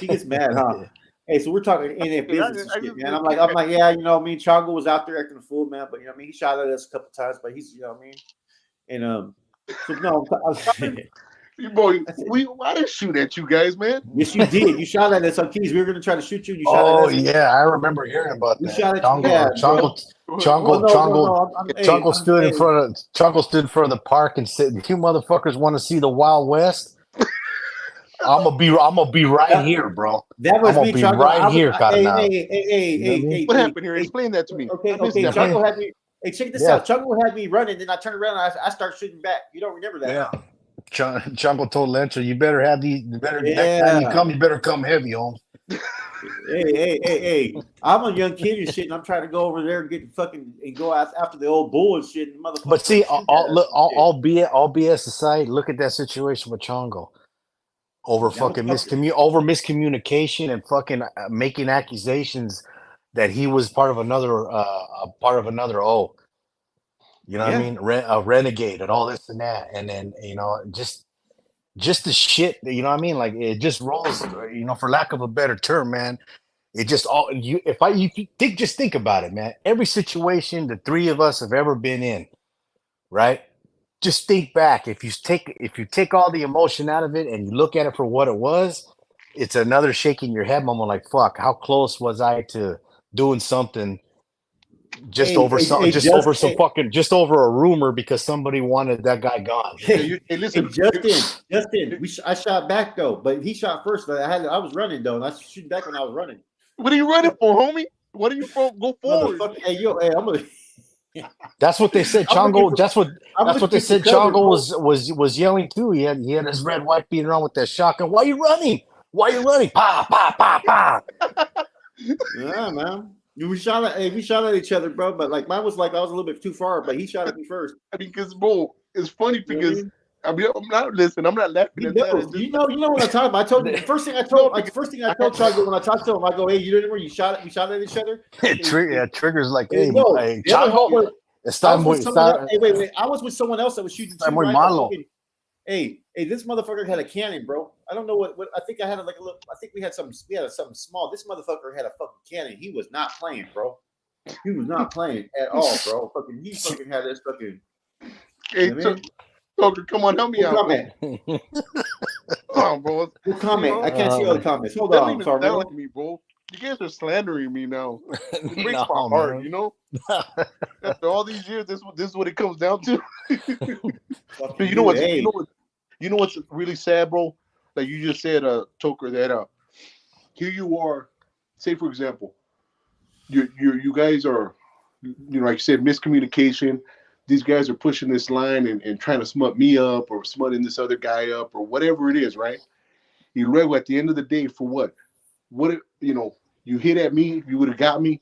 He gets mad, huh? Hey, so we're talking in that business and shit, man. I'm like, yeah, you know, me and Chango was out there acting a fool, man. But you know, what I mean, he shot at us a couple times, but he's, you know, what I mean, and so no, boy, I didn't shoot at you guys, man. yes, you did. You shot at us on Keys. We were gonna try to shoot you. And you shot Oh at us. yeah, I remember hearing about You that. shot at Chango stood in front of the park and said, "You motherfuckers want to see the Wild West? I'm gonna be right here, bro. That was me, Chango. Right here, Carnal." Hey, what happened here? Explain that to me. Okay. Chango had me. Hey, check this out. Chango had me running, then I turned around and I start shooting back. You don't remember that? Yeah. Chango told Lencho, "You better have these. Next time you come, you better come heavy, home." Hey! I'm a young kid and shit, and I'm trying to go over there and get fucking and go after the old bull and shit. And motherfucker. But see, all BS aside, look at that situation with Chango. Over fucking miscommunication and fucking making accusations that he was part of another O. You know what I mean? A renegade and all this and that, and then just the shit. You know what I mean? Like it just rolls. For lack of a better term, man. It just all you. Just think about it, man. Every situation the three of us have ever been in, right? Just think back. If you take all the emotion out of it and you look at it for what it was, it's another shaking your head moment. Like, fuck, how close was I to doing something over a rumor because somebody wanted that guy gone? Hey, listen, Justin, I shot back though, but he shot first. But I was running though, and I was shooting back when I was running. What are you running for, homie? What are you for? Go forward. Hey, I'm gonna. That's what they said, Chango. That's what they said. Chango was yelling too. He had his red white beating around with that shotgun. Why are you running? Pa pa pa pa. Yeah, man. We shot at each other, bro. But like mine was like I was a little bit too far, but he shot at me first. I mean, because bro, it's funny because I mean, I'm not listening. I'm not laughing He at that. knows. You know what I'm talking about. I told you first thing I told Chango when I talked to him, I go, hey, you remember we shot at each other? Triggers like, Hey, hey, no, hey, the other Chango, homeboy, I was with someone else. Hey, wait, I was with someone else that was shooting too, muy right? malo. Hey, this motherfucker had a cannon, bro. I don't know what I think I had like a little. I think we had something small. This motherfucker had a fucking cannon. He was not playing, bro. He was not playing at all, bro. He fucking had this fucking. Hey, Toko, come on, help me out, comment. bro. Oh, bro. We'll comment. I can't see other comments. Hold on. Sorry, sound like me, bro. You guys are slandering me now. It breaks my heart, man. you know. After all these years, this is what it comes down to. But you know what? You know what's really sad, bro? Like you just said, Toker, that here you are. Say for example, you guys are, like you said, miscommunication. These guys are pushing this line and trying to smut me up or smutting this other guy up or whatever it is, right? You luego at the end of the day for what? What you hit at me, you would have got me,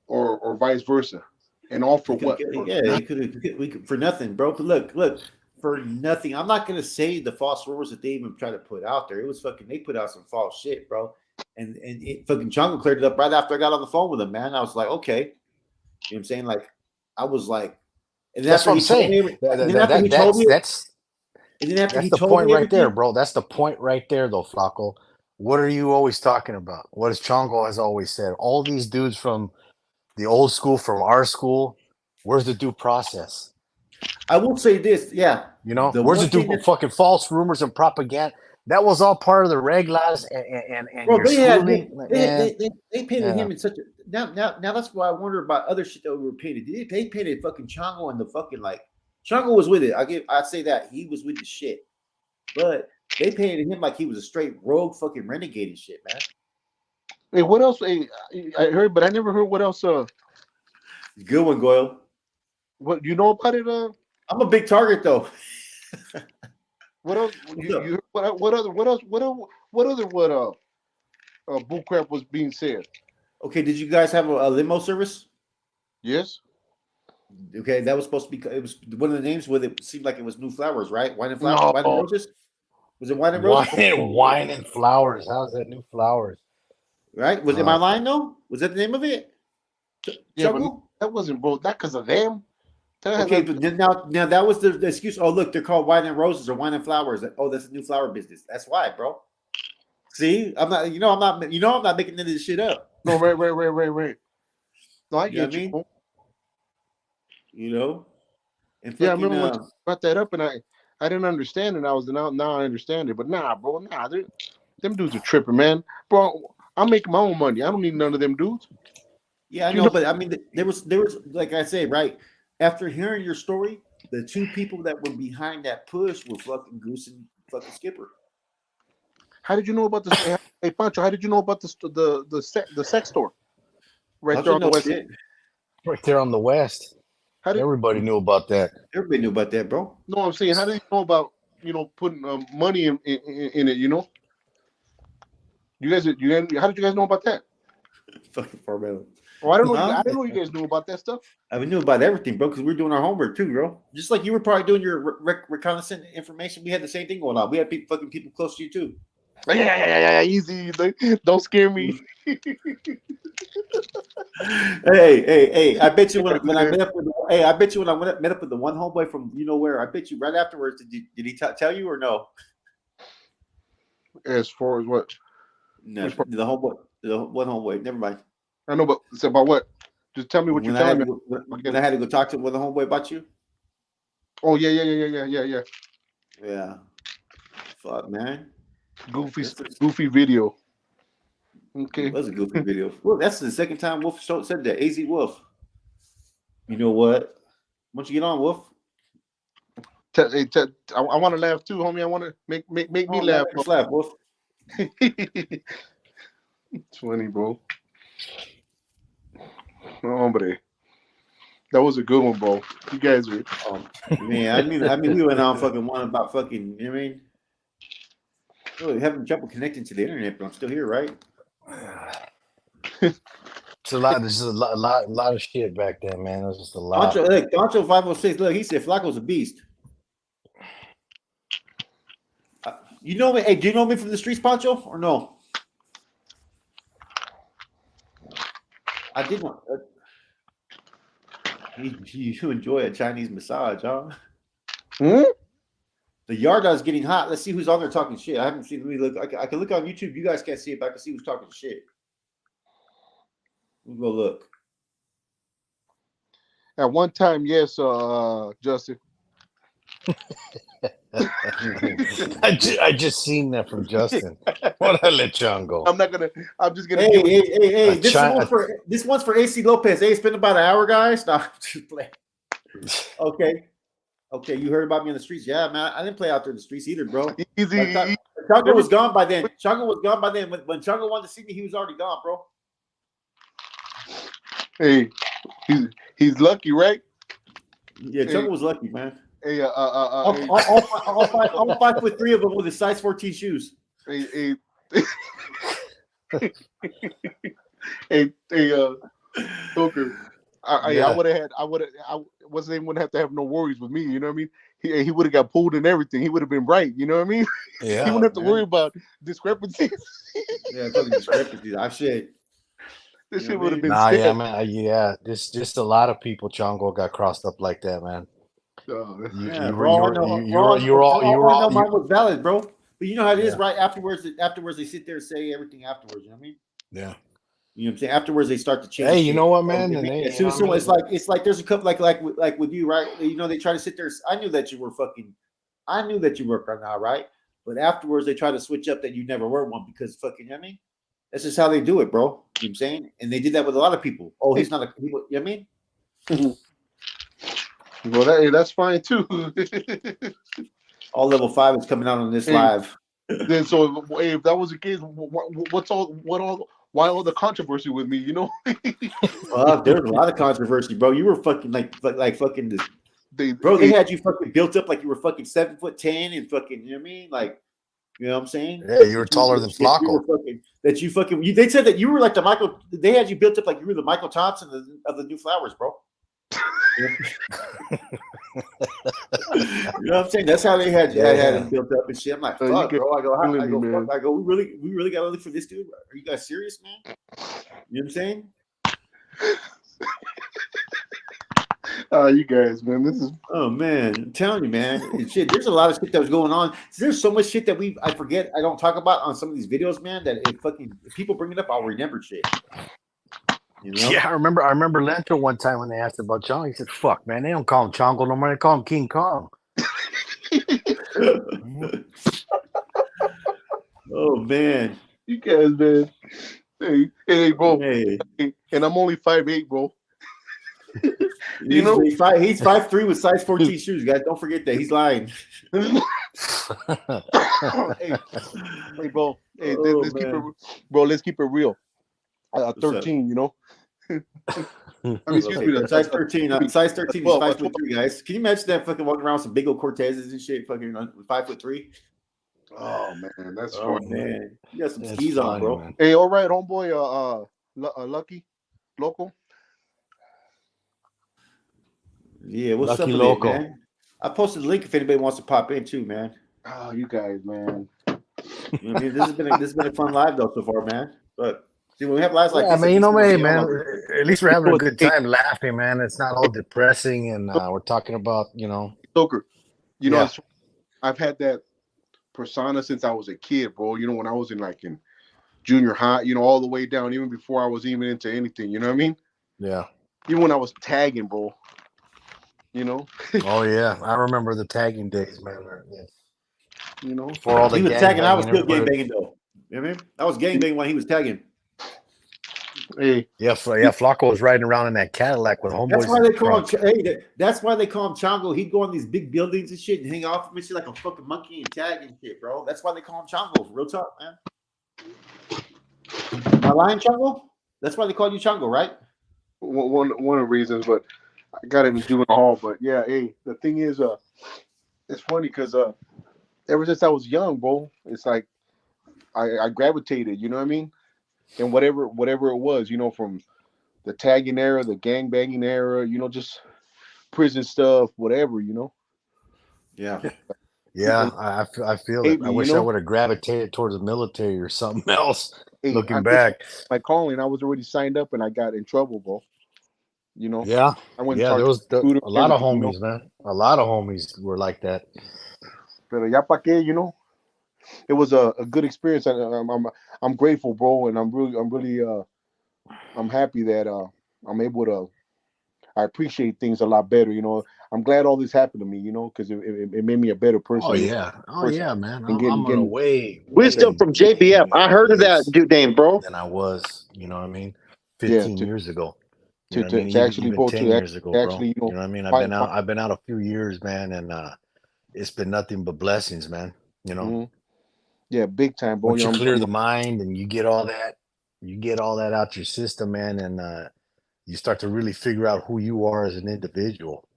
or vice versa, and all for what? We could for nothing, bro. But look, for nothing. I'm not gonna say the false rumors that they even try to put out there. It was fucking. They put out some false shit, bro. And it fucking Chango cleared it up right after I got on the phone with him, man. I was like, okay, you know what I'm saying? Like, I was like, and that's what I'm saying. That's the point right there, bro. That's the point right there, though, Flaco. What are you always talking about? What has Chango has always said? All these dudes from the old school, from our school, where's the due process? I will say this, yeah. Where's the due fucking false rumors and propaganda? That was all part of the reglas and bro, your schooling. They painted him in such a now that's why I wonder about other shit that were painted. They painted fucking Chango and the fucking like Chango was with it. I'd say that he was with the shit, but they painted him like he was a straight rogue fucking renegade and shit, man. Hey, what else? Hey, I heard, but I never heard what else. Good one, Goyle. What you know about it? I'm a big target though. What else? What other bullcrap was being said? Okay, did you guys have a limo service? Yes. Okay, that was supposed to be. It was one of the names with it seemed like it was New Flowers, right? Wine and Flowers. Wine and Roses. Was it Wine and Roses? Wine and Flowers. How's that New Flowers? Right? Was it my line though? Was that the name of it? Yeah, but that wasn't, bro. That because of them. Okay, but now that was the excuse. Oh, look, they're called Wine and Roses or Wine and Flowers. Oh, that's a new flower business. That's why, bro. See, I'm not making any of this shit up. No, right. No, I get you. And yeah, I remember when you brought that up, and I didn't understand it. Now I understand it. But bro, them dudes are tripping, man. Bro, I'm making my own money. I don't need none of them dudes. Yeah, I know, but I mean, there was like I say, right after hearing your story, the two people that were behind that push were fucking Goose and fucking Skipper. How did you know about this? Hey, Pancho, how did you know about the sex store? Right there on the west. Right there on the west. Everybody knew about that. Everybody knew about that, bro. No, I'm saying, how did you know about putting money in it? You guys, how did you guys know about that? Fucking Farmel. Oh, I don't know. I didn't know you guys knew about that stuff. I knew about everything, bro, because we're doing our homework too, bro. Just like you were probably doing your reconnaissance information. We had the same thing going on. We had people close to you too. Yeah, easy. Don't scare me. Hey! I bet you when I met up with met up with the one homeboy from where. I bet you right afterwards. Did he tell you or no? As far as what? No, the homeboy, the one homeboy. Never mind. I know, but it's about what? Just tell me what you're telling me. When I had to go talk with a homeboy about you. Oh yeah. Yeah. Fuck, man. Goofy video. Okay. It was a goofy video. Well, that's the second time Wolf said that. AZ Wolf. You know what? Why don't you get on, Wolf? I want to laugh too, homie. I want to make me laugh. Laugh, Wolf. It's funny, bro. No, hombre. That was a good one, bro. You guys are. Man, I mean, we went on fucking one about fucking. You know what I mean? Really having trouble connecting to the internet, but I'm still here, right? It's a lot. There's a lot of shit back then, man. It was just a lot. Doncho 506. Look, he said Flacco's a beast. You know me? Hey, do you know me from the streets, Pancho, or no? I did not. You enjoy a Chinese massage, huh? Hmm? The Yarda is getting hot. Let's see who's on there talking shit. I haven't seen. Let me look. I can look on YouTube. You guys can't see it, but I can see who's talking shit. We'll go look. At one time, yes, Justin. I just seen that from Justin. What a Chango. I'm just gonna Hey, give it. hey. A This one's for AC Lopez. Hey, it's been about an hour, guys. No, just play. Okay. You heard about me in the streets. Yeah, man. I didn't play out there in the streets either, bro. Easy. Chango was gone by then. Chango was gone by then. When Chango wanted to see me, he was already gone, bro. Hey, he's lucky, right? Yeah, Chango was lucky, man. Hey, All 5'3" of them with his size 14 shoes. hey, Toko. I would have what's his name wouldn't have to have no worries with me, you know what I mean? He would have got pulled and everything. He would have been right, you know what I mean? Yeah, he wouldn't have to worry about discrepancies. Yeah, fucking discrepancies. I shit. This You shit know would have been Nah, yeah, stale. man. Yeah, just a lot of people, Chango, got crossed up like that, man. Yeah, bro. All I know mine was valid, bro. But you know how it is, right? Afterwards, they sit there and say everything afterwards. You know what I mean? Yeah. You know what I'm saying? Afterwards, they start to change. Hey, you shit. know what, man? And they, as soon as someone, it's like there's a couple like with you, right? You know, they try to sit there. I knew that you were right? But afterwards, they try to switch up that you never were one because fucking, you know what I mean? That's just how they do it, bro. You know what I'm saying? And they did that with a lot of people. Oh, he's not you know what I mean? Well, that's fine too. All level 5 is coming out on this live. Then, so if that was the case, why all the controversy with me? You know, There's a lot of controversy, bro. You were fucking like fucking this. They had you fucking built up like you were fucking 7'10" and fucking, you know what I mean? Like, you know what I'm saying? Yeah, you were taller than Flacco. They said that you were like they had you built up like you were the Michael Thompson of the New Flowers, bro. You know what I'm saying? That's how they had him built up and shit. I'm like, fuck, bro. I go, we really gotta look for this dude. Are you guys serious, man? You know what I'm saying? You guys, man, this is. Oh man, I'm telling you, man. Shit, there's a lot of shit that was going on. There's so much shit that I forget. I don't talk about on some of these videos, man. That if people bring it up, I'll remember shit. You know? Yeah, I remember Lento one time when they asked about Chongo. He said, "Fuck, man, they don't call him Chongo no more. They call him King Kong." Oh man, you guys, man. Hey, bro. Hey. And I'm only 5'8", bro. He's 5'3" with size 14 shoes, guys. Don't forget that. He's lying. hey, bro. Hey, let's keep it real. 13, you know. I mean, excuse me. Size 13. Size 13 is 5'3", guys. Can you imagine that fucking walking around with some big old Cortezes and shit, fucking 5'3"? Oh man, that's funny. Man, you got some skis on, bro. Man. Hey, all right, homeboy. Lucky, local. Yeah, what's Lucky up with Loco. it, man? I posted the link if anybody wants to pop in too, man. Oh, you guys, man. You know what I mean, this has been a fun live though so far, man. But see, when we have lives like this, I mean, you know, man. At least we're having a good time laughing, man. It's not all depressing, and we're talking about, you know. Stoker, you know, I've had that persona since I was a kid, bro. You know, when I was in junior high, you know, all the way down, even before I was even into anything. You know what I mean? Yeah. Even when I was tagging, bro. You know? Oh yeah, I remember the tagging days, man. You know, for all the he was tagging, I was still gangbanging though. You know what I mean? I was gangbanging when he was tagging. Hey, Flacco was riding around in that Cadillac with homeboys. That's why they call him. That's why they call him Chango. He'd go on these big buildings and shit and hang off from it, shit like a fucking monkey and tag and shit, bro. That's why they call him Chango. Real talk, man. Am I lying, Chango? That's why they call you Chango, right? One of the reasons, but I got him in juvenile hall. But yeah, hey, the thing is, it's funny because ever since I was young, bro, it's like I gravitated. You know what I mean? And whatever it was, you know, from the tagging era, the gang banging era, you know, just prison stuff, whatever, you know. Yeah. Yeah, I feel it. Hate I me, you wish I know. would have gravitated towards the military or something else. Hey, Looking back, my calling, I was already signed up and I got in trouble, bro. You know, yeah, I went and yeah. There charged was recruiter a lot of everything, you know. homies, man. A lot of homies were like that. Pero ya pa' qué, you know. It was a good experience, and I'm grateful, bro, and I'm happy that I'm able to. I appreciate things a lot better, you know. I'm glad all this happened to me, you know, because it made me a better Oh person, you know, yeah, oh person, yeah, man. and I'm on a getting Wisdom way from different JBF. I heard of that place dude name, bro. than I was. You know what I mean? yeah 15 years ago. You know what I mean? to Even actually even go 10 to years ago, bro. actually, you know, You know what I mean? find. I've been out a few years, man, and it's been nothing but blessings, man. You know, Mhm. Yeah, big time, bro. once You you know, clear the mind and you get all that out your system, man, and you start to really figure out who you are as an individual.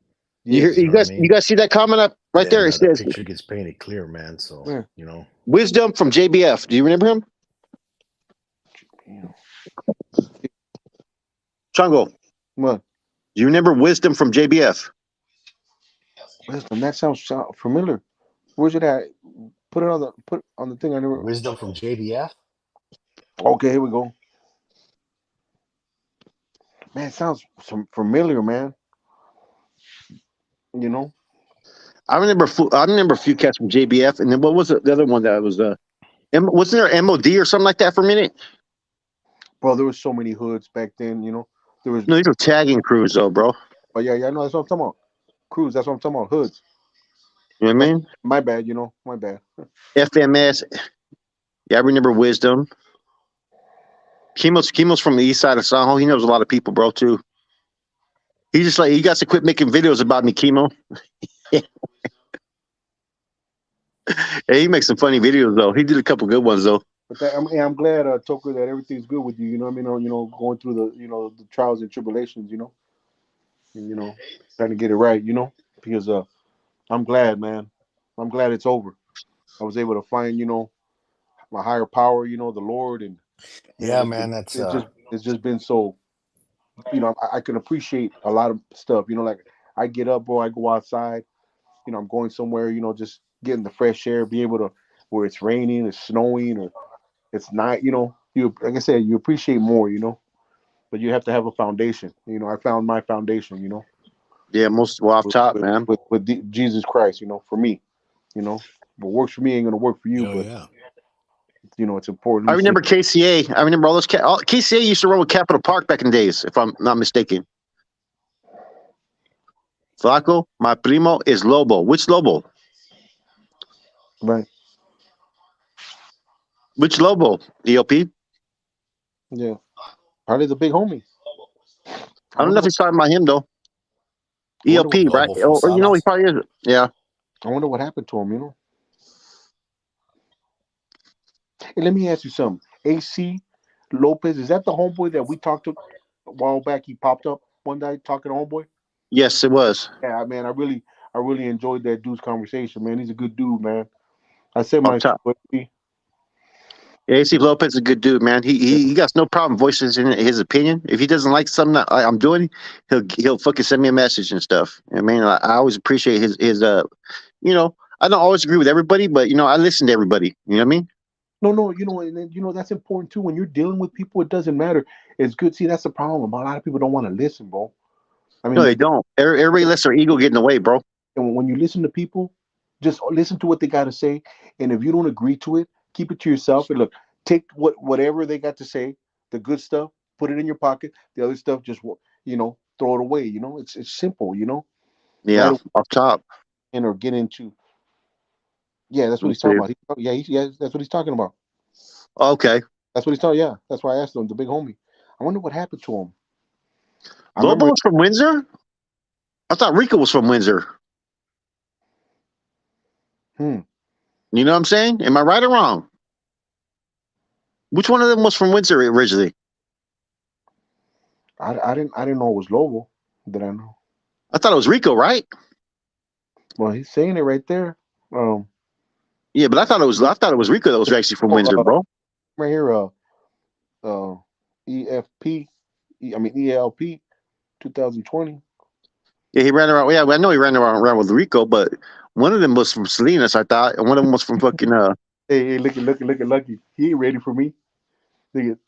yeah, You know what I You mean? guys see that comment up right there? Then It the says picture gets painted clear, man. So, yeah. you know, wisdom from JBF. Do you remember him? Chango. What? Do you remember wisdom from JBF? Wisdom. That sounds familiar. Where's it at? Put on the thing. I never. wisdom from JBF. Okay, here we go. Man, it sounds familiar, man. You know, I remember a few cats from JBF, and then what was the other one that was wasn't there MOD or something like that for a minute? bro. There was so many hoods back then. You know, there was. No, these were tagging crews though, bro. Oh yeah, yeah. No, that's what I'm talking about. Crews. That's what I'm talking about. Hoods. You know what I That's mean? my bad. You know, my bad. FMS. Yeah, I remember wisdom. Chemo's from the east side of San Ho. He knows a lot of people, bro, too. He just like, you got to quit making videos about me, Chemo. Hey, he makes some funny videos though. He did a couple good ones though. But I'm glad, Toko, that everything's good with you. You know what I mean? You know, going through the trials and tribulations. You know, and, trying to get it right. You know, because I'm glad, man. I'm glad it's over. I was able to find, my higher power. You know, the Lord, and Yeah, man. That's it's just been so. I can appreciate a lot of stuff. You know, like I get up, bro. I go outside. I'm going somewhere. Just getting the fresh air, be able to where it's raining, it's snowing, or it's not. You like I said, you appreciate more. But you have to have a foundation. I found my foundation. Yeah, most well off With top, with, man. Jesus Christ. For me. What works for me ain't gonna work for you. oh But yeah. it's important. I At least, remember KCA. I remember all those. KCA used to run with Capital Park back in the days, if I'm not mistaken. Flaco, my primo is Lobo. Which Lobo? right? Which Lobo? ELP? Yeah. Probably the big homie. I I don't know wonder if what. he's talking about him though. I wonder what. ELP, right? Lobo from Or he Salas. probably is. Yeah. I wonder what happened to him. Hey, let me ask you something. AC Lopez, is that the homeboy that we talked to a while back? He popped up one day talking to homeboy. Yes, it was. Yeah, man, I really enjoyed that dude's conversation, man. He's a good dude, man. I said Off my top. yeah, Yeah, AC Lopez is a good dude, man. He got no problem voicing his opinion. If he doesn't like something that I'm doing, he'll fucking send me a message and stuff. I mean, I always appreciate I don't always agree with everybody, but I listen to everybody. You know what I mean? no, and then, that's important too. When you're dealing with people, it doesn't matter. It's good. See, that's the problem. A lot of people don't want to listen, bro. I No, mean, they don't. Everybody lets their ego get in the way, bro. and when you listen to people, just listen to what they got to say. And if you don't agree to it, keep it to yourself. And look, take whatever they got to say, the good stuff, put it in your pocket. The other stuff, just throw it away. It's simple. Right Yeah, away, off top. or get into. Yeah, that's what Let's he's see. talking about. Yeah, that's what he's talking about. Okay. That's what he's talking. Yeah, that's why I asked him, the big homie. I wonder what happened to him. I Lobo remember. was from Windsor? I thought Rico was from Windsor. Hmm. You know what I'm saying? Am I right or wrong? Which one of them was from Windsor originally? I didn't know it was Lobo. Did I know? I thought it was Rico, right? Well, he's saying it right there. Um. Yeah, but I thought it was Rico that was actually from Oh, Windsor, bro. right here. EFP. I mean ELP. 2020. Yeah, he ran around. Yeah, I know he ran around with Rico, but One of them was from Salinas, I thought, and one of them was from fucking. Hey, look at Lucky. He ain't ready for me. Look.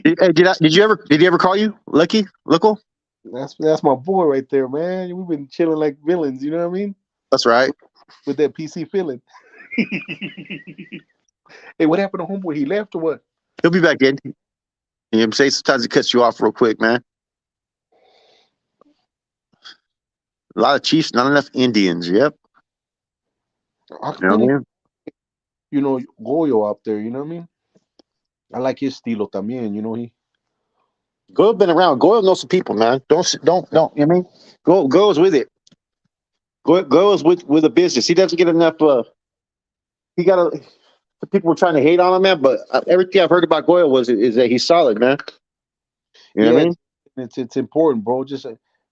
Hey, did he ever call you Lucky? Local? That's my boy right there, man. We've been chilling like villains. You know what I mean? That's right. With that PC feeling. Hey, what happened to homeboy? He left or what? He'll be back in. You know what I'm saying? Sometimes it cuts you off real quick, man. A lot of Chiefs, not enough Indians. Yep. I You know what I mean? Goyo out there. You know what I mean? I like his estilo también. You know Goyle been around. Goyle knows some people, man. Don't. You know what I mean? Goyle's with it. Goyle's with the business. He doesn't get enough. He got a. People were trying to hate on him, man. But everything I've heard about Goyle is that he's solid, man. You know what I mean? It's important, bro. Just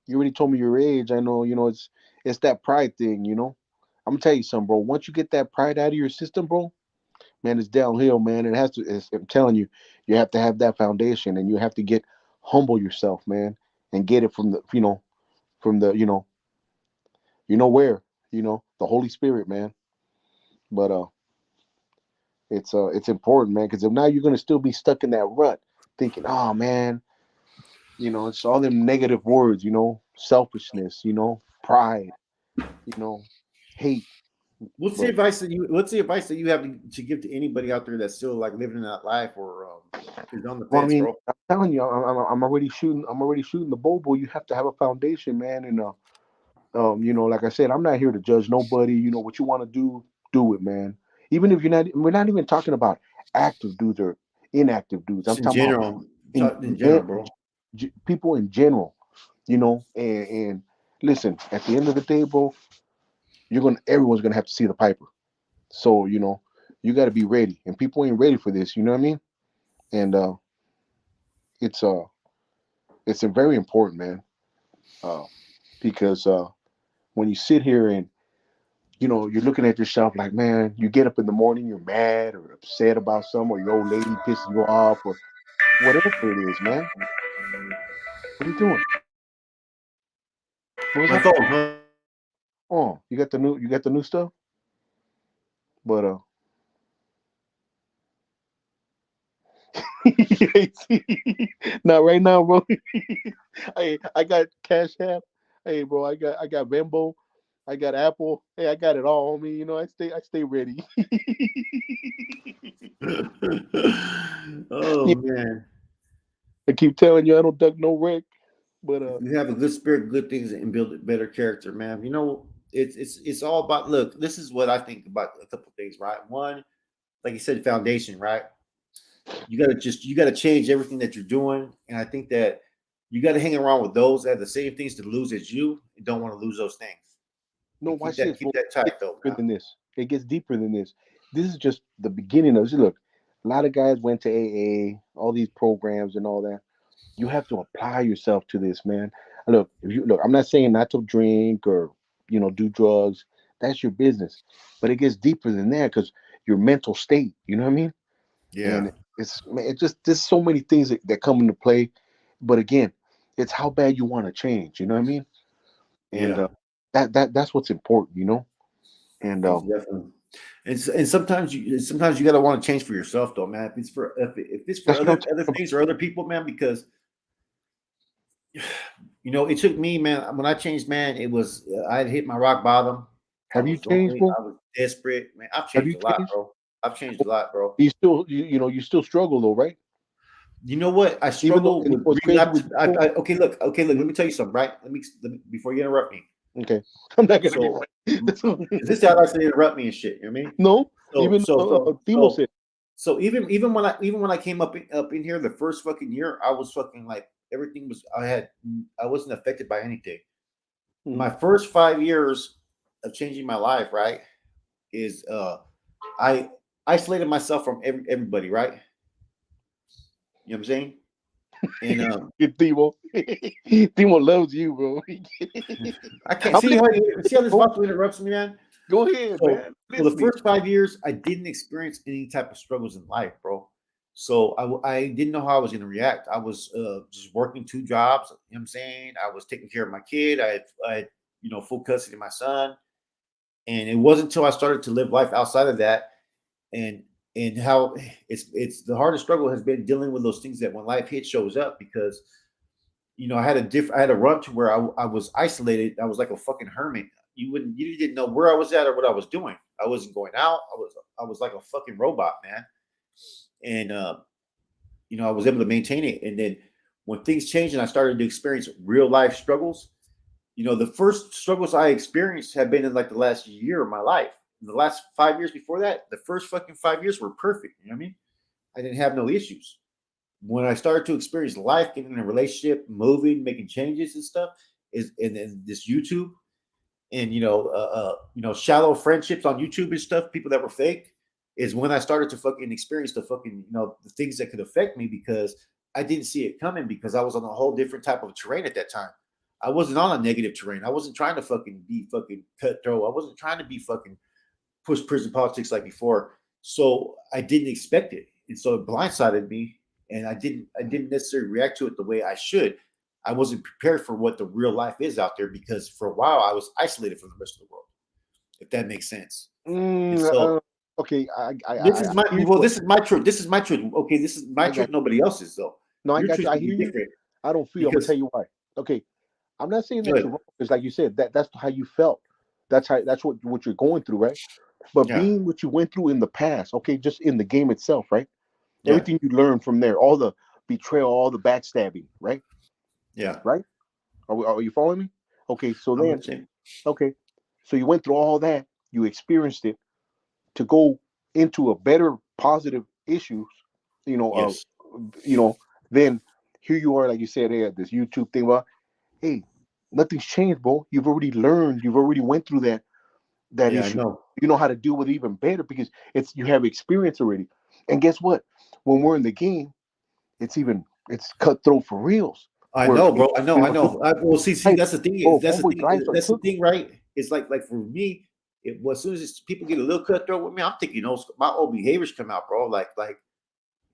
you already told me your age. I know. It's that pride thing. I'm gonna tell you something, bro. Once you get that pride out of your system, bro, man, it's downhill, man. It has to. I'm telling you, you have to have that foundation, and you have to get humble yourself, man, and get it from the where, the Holy Spirit, man. But it's important, man, because if not, you're gonna still be stuck in that rut, thinking, oh man, it's all them negative words, selfishness, pride, hate. What's the advice that you have to give to anybody out there that's still like living in that life or is on the Well, I fence, mean, bro? I'm telling you, I'm already shooting. I'm already shooting the bobo. You have to have a foundation, man, and like I said, I'm not here to judge nobody. What you want to do it, man. Even if we're not even talking about active dudes or inactive dudes. I'm Just in talking about general, in general, bro. people in general. And listen, at the end of the day, bro, everyone's gonna have to see the piper. So you got to be ready, and people ain't ready for this. You know what I mean? And it's it's very important, man, uh, because when you sit here and you're looking at yourself like, man, you get up in the morning, you're mad or upset about something, or your old lady pisses you off, or whatever it is, man. What are you doing? What was My happening? phone, huh? Oh, you got the new stuff, but not right now, bro. Hey, I got Cash App. Hey, bro, I got Venmo. I got Apple. Hey, I got it all, homie. I stay ready. Oh Yeah, man, I keep telling you, I don't duck no wreck. But if you have a good spirit, good things, and build a better character, man. It's all about. Look, this is what I think about a couple things, right? One, like you said, foundation, right? You gotta change everything that you're doing, and I think that you gotta hang around with those that have the same things to lose as you and don't want to lose those things. no, And keep watch that this, bro. keep that It gets tight though, deeper man. than this. It gets deeper than this. This is just the beginning of it. Look, a lot of guys went to AA, all these programs and all that. You have to apply yourself to this, man. Look, I'm not saying not to drink or do drugs. That's your business, but it gets deeper than that because your mental state. You know what I mean? Yeah, And it's man, it just there's so many things that come into play. But again, it's how bad you want to change. You know what I mean? And yeah, that's what's important. And most definitely. And sometimes you gotta want to change for yourself though, man. If it's for that's what I'm other talking things or other people, man, because it took me, man. When I changed, man, it was I had hit my rock bottom. I Have you was changed, lonely. bro? I was desperate, man. I've Have changed you a lot, changed? bro. I've changed a lot, bro. You still struggle though, right? You know what? I Even though, struggle and you with know what's crazy relapse. with people. Okay, look. Let me tell you something, right? Let me before you interrupt me. Okay, I'm not gonna get So, right. this guy likes to interrupt me and shit. You know what I mean? No, So, even so, so, Timo so, said. so even when I came up in here the first fucking year, I was fucking like everything was. I wasn't affected by anything. My Mhm. first 5 years of changing my life, right, is I isolated myself from everybody, right? You know what I'm saying? And Get Timo. Timo loves you, bro. I can't I'm see how this bro. Vato interrupts me, man. Go ahead, So, man. so the Listening. first 5 years, I didn't experience any type of struggles in life, bro. So I didn't know how I was going to react. I was just working two jobs. You know what I'm saying? I was taking care of my kid. I had full custody of my son. And it wasn't until I started to live life outside of that, and how it's the hardest struggle has been dealing with those things that when life hit shows up, because I had a run to where I was isolated. I was like a fucking hermit. You didn't know where I was at or what I was doing. I wasn't going out. I was like a fucking robot, man. And I was able to maintain it. And then when things changed and I started to experience real life struggles, the first struggles I experienced have been in like the last year of my life. In the last 5 years before that, the first fucking 5 years were perfect. You know what I mean? I didn't have no issues. When I started to experience life, getting in a relationship, moving, making changes and stuff, and then this YouTube and shallow friendships on YouTube and stuff, people that were fake, is when I started to fucking experience the fucking the things that could affect me, because I didn't see it coming, because I was on a whole different type of terrain at that time. I wasn't on a negative terrain. I wasn't trying to fucking be fucking cutthroat. I wasn't trying to be fucking push prison politics like before. So I didn't expect it, and so it blindsided me, and I didn't necessarily react to it the way I should. I wasn't prepared for what the real life is out there, because for a while I was isolated from the rest of the world, if that makes sense. And so Okay, this is my hear you. well, this is my truth. This is my truth. Okay, this is my I got truth. Nobody else's though. No, I Your got truth you. I could be hear you. different. I don't feel. I'm gonna Because tell you why. Okay, I'm not saying that Good. you're wrong. It's like you said, that's how you felt. That's what you're going through, right? But Yeah. being what you went through in the past, okay, just in the game itself, right? Yeah. Everything you learned from there, all the betrayal, all the backstabbing, right? Yeah. Right? Are you following me? Okay, so I'm then, saying. okay, so you went through all that, you experienced it to go into a better positive issues, you know, Yes. you know, then here you are, like you said, hey, this YouTube thing. Well, hey, nothing's changed, bro. You've already learned. You've already went through that Yeah, I issue. know. You know how to deal with it even better because you have experience already. And guess what? When we're in the game, it's cutthroat for reals. I Where know, bro. I know. you I know, know. Well, see, life, that's the thing. bro, That's the homeboy thing. lives are That's the took. thing, right? It's like for me, as soon as people get a little cutthroat with me, I'm thinking, my old behaviors come out, bro. Like, you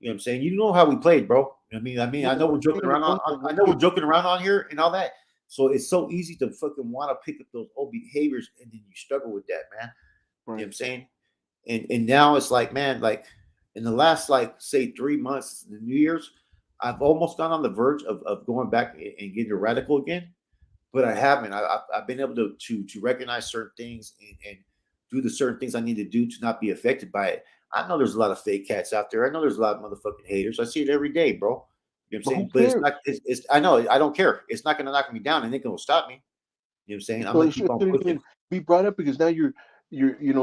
know what I'm saying? You know how we played, bro. I know we're joking around I know we're joking around on here and all that. So it's so easy to fucking want to pick up those old behaviors, and then you struggle with that, man. You know what I'm saying? And now it's like, man, like in the last, like, say 3 months, the New Year's, I've almost gone on the verge of going back and getting radical again, but I haven't. I've been able to recognize certain things and do the certain things I need to do to not be affected by it. I know there's a lot of fake cats out there. I know there's a lot of motherfucking haters. I see it every day, bro. You know what I'm But who saying? But it's cares? not. I know. I don't care. It's not going to knock me down, and it can stop me. You know what I'm saying? I'm So gonna it keep on shouldn't pushing. even be brought up because now you're letting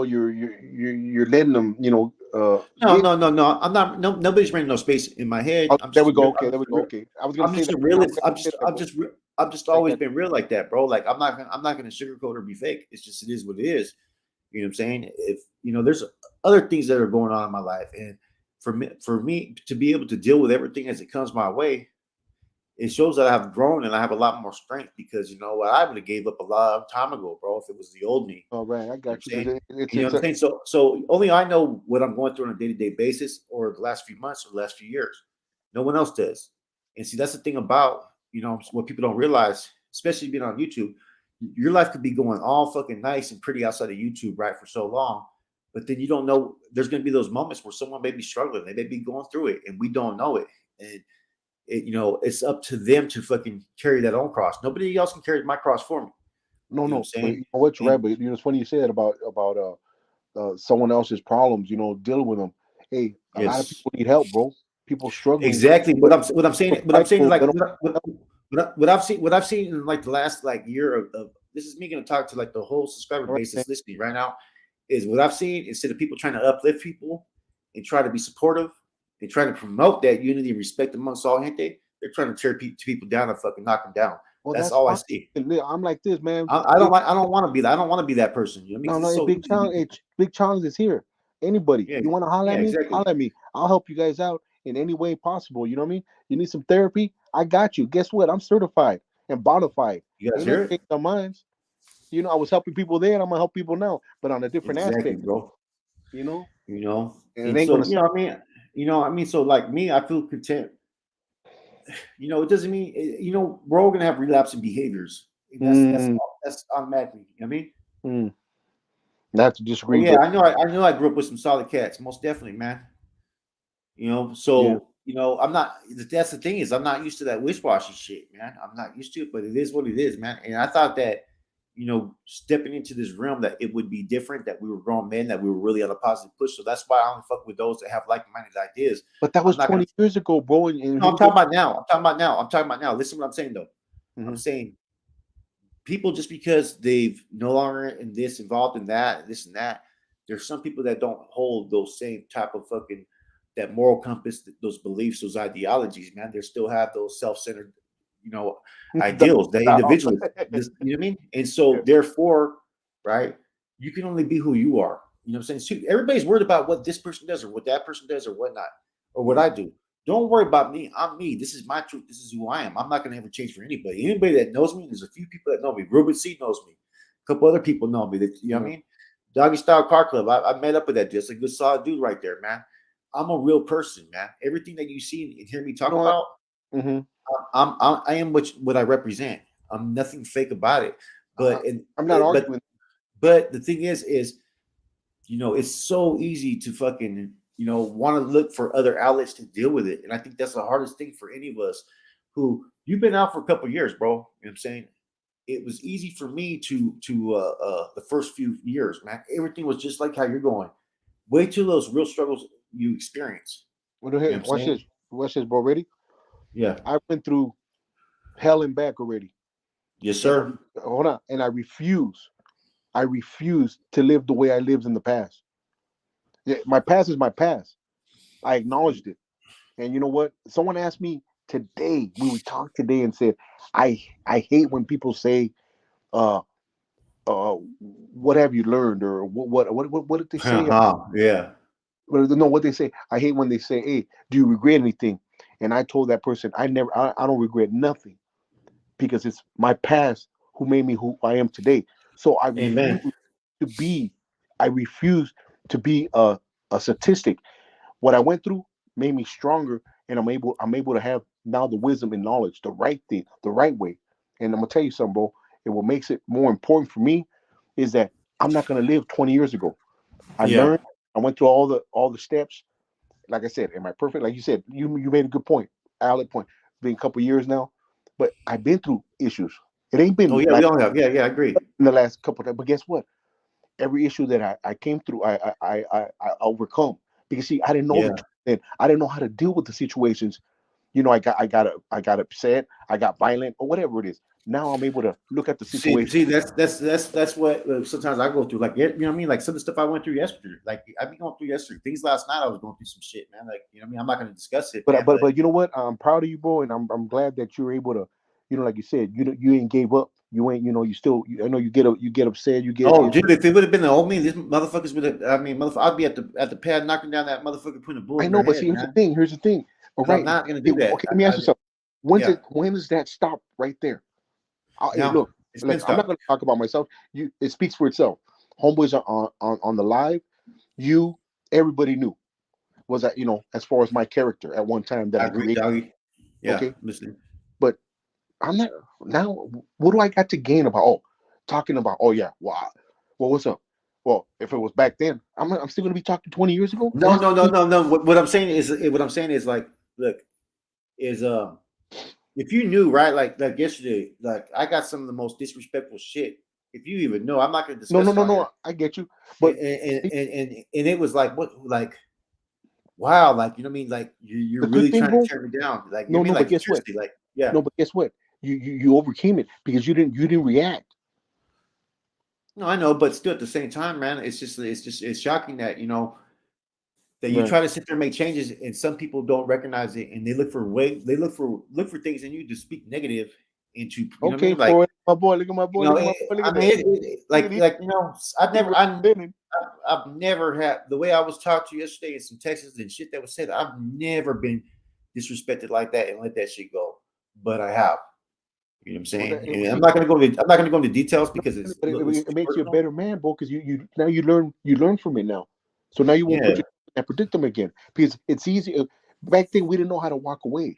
them No, get. no, no, no. I'm not. No, nobody's renting no space in my head. Oh, there we go. Okay, there we go. Okay, I was gonna I'm say just that. a I'm realist. glad you said that, bro. I've just I always got been real like that, bro. Like I'm not gonna sugarcoat or be fake. It's just it is what it is. You know what I'm saying? If there's other things that are going on in my life, and for me to be able to deal with everything as it comes my way, it shows that I have grown and I have a lot more strength, because what, I would have gave up a long time ago, bro, if it was the old me. All right, I You know what I'm got you saying? because it's You know it's what I'm saying? So only I know what I'm going through on a day-to-day basis, or the last few months, or the last few years. No one else does. And see, that's the thing about, what people don't realize, especially being on YouTube. Your life could be going all fucking nice and pretty outside of YouTube, right, for so long. But then you don't know, there's going to be those moments where someone may be struggling. They may be going through it, and we don't know it. And it's up to them to fucking carry that own cross. Nobody else can carry my cross for me. no, You know what I'm no. But saying? you know what, you're right. And But it's funny you say that about someone else's problems. Dealing with them. Hey, a lot of yes, people need help, bro. People struggling, exactly. but What I'm saying, so prideful, is like they don't what I've seen in like the last like year of this is me going to talk to like the whole subscriber all right, base man. that's listening right now, is what I've seen. Instead of people trying to uplift people and try to be supportive and trying to promote that unity and respect amongst all gente, they're trying to tear people down and fucking knock them down. Well, That's that's all I fine. see. I'm like this, man. I don't want to be that. I don't want to be that person. You know what I mean? No, 'Cause no, it's a so big easy to challenge. be. Big challenge is here. Anybody, Yeah, you want to holler yeah, at me? exactly. Holler at me. I'll help you guys out in any way possible. You know what I mean? You need some therapy? I got you. Guess what? I'm certified and bonafide. You guys Ain't hear nothing it? changed on mine. I was helping people then. I'm gonna help people now, but on a different Exactly, aspect. bro. You know, You know, and it and ain't gonna so stop. so like me, I feel content. It doesn't mean we're all gonna have relapsing behaviors. That's Mm, automatically. You know what I mean, mm. I have to Oh, disagree, yeah, but I know I grew up with some solid cats, most definitely, man. yeah. I'm not. That's the thing is, I'm not used to that wish-washy shit, man. I'm not used to it, but it is what it is, man. And I thought that, stepping into this realm, that it would be different, that we were grown men, that we were really on a positive push. So that's why I only fuck with those that have like-minded ideas. But that I'm was not gonna. 20 years ago, bro. And No, here I'm we go. talking about now. I'm talking about now. I'm talking about now. Listen, what I'm saying though. I'm Hmm. saying people, just because they've no longer in this, involved in that, this and that, there's some people that don't hold those same type of fucking, that moral compass, those beliefs, those ideologies, man. They still have those self-centered, you know, ideals, the individuals. You know what I mean? And so therefore, right, you can only be who you are. You know what I'm saying? So everybody's worried about what this person does or what that person does or whatnot, or what I do. Don't worry about me. I'm me. This is my truth. This is who I am. I'm not going to ever change for anybody. Anybody that knows me, there's a few people that know me. Ruben C knows me. A couple other people know me. That, you know what I mean? Doggy Style Car Club. I met up with that. Just a good solid dude right there, man. I'm a real person, man. Everything that you see and hear me talk You know what? about, Hmm. I am what I represent. I'm nothing fake about it. But and I'm not but arguing. but the thing is, it's so easy to fucking, want to look for other outlets to deal with it. And I think that's the hardest thing for any of us who, you've been out for a couple of years, bro. You know what I'm saying? It was easy for me to the first few years, man. Everything was just like how you're going. Wait till those real struggles you experience. Well, You know hey, what I'm saying? watch this, bro. Ready? Yeah. I went through hell and back already. Yes, And sir. hold on. And I refuse. I refuse to live the way I lived in the past. Yeah, my past is my past. I acknowledged it. And you know what? Someone asked me today. We talked today and said, I hate when people say, uh, what have you learned, or what did they say? Uh-huh. Yeah. But no, what they say. I hate when they say, "Hey, do you regret anything?" And I told that person, I don't regret nothing, because it's my past who made me who I am today. So Amen. to be, I refuse to be a statistic. What I went through made me stronger, and I'm able to have now the wisdom and knowledge, the right thing, the right way. And I'm gonna tell you something, bro. And what makes it more important for me is that I'm not gonna live 20 years ago. I Yeah. learned. I went through all the steps. Like I said, am I perfect? Like you said, you made a good point, valid point. It's been a couple years now, but I've been through issues. It ain't Oh been yeah, we like all have. Yeah, yeah, I agree. in the last couple of times. But guess what? Every issue that I came through, I overcome, because see, I didn't know the Yeah. truth then. I didn't know how to deal with the situations. I got upset, I got violent, or whatever it is. Now I'm able to look at the situation. See, that's what sometimes I go through. Like, you know what I mean? Like some of the stuff I went through yesterday. Like I've been going through yesterday. Things last night I was going through some shit, man. Like, you know what I mean? I'm not going to discuss it, But man. but But but you know what? I'm proud of you, bro, and I'm glad that you're able to, like you said, you ain't gave up. You ain't, you still. I know you get upset. You get. oh, dude, if it would have been the old me, this motherfuckers would have. I mean, I'd be at the pad knocking down that motherfucker, putting a bullet I in know, their but head, see, here's the man. thing. Here's the thing. All But I'm right. not going to Okay, do that. okay, let me ask you something. Yeah. When does that stop right there? Hey, Now look, it's been look. I'm not stopped. going to talk about myself. It speaks for itself. Homeboys are on the live. Everybody knew was that, as far as my character at one time that I I agree, created. doggy. Yeah, Okay, listening. but I'm not now. What do I got to gain about? Oh, talking about. Oh yeah. Well, what's up? Well, if it was back then, I'm still gonna be talking 20 years ago. It No, has no, no, to no, no. What I'm saying is like, look, is if you knew, right, like yesterday, like I got some of the most disrespectful shit. If you even know, I'm not going to no, no, discuss it no, on here. no. I get you, And but and, and and and it was like, what, like, wow, like, you know what I mean, like you're the good really thing, trying to bro. tear me down, like, you know No, what I mean, no. But like guess what? seriously, like, yeah. No, but guess what? You overcame it because you didn't react. No, I know, but still at the same time, man, it's shocking that that you Right. try to sit there and make changes, and some people don't recognize it, and they look for things in you to speak negative into, you know what I Okay, mean, like, for my boy. Look at my boy. Look at my boy. Look I at mean, that. Look at like I've he never, representing. I've never had the way I was talked to yesterday in some Texas and shit that was said. I've never been disrespected like that and let that shit go, but I have. You know what I'm Well, saying? it, And see, I'm not gonna go into details because but it's it makes you a personal. better man, bro. Because now you learn from it now. So now you won't put Yeah, your in that predicament again, because it's easy. Back then we didn't know how to walk away.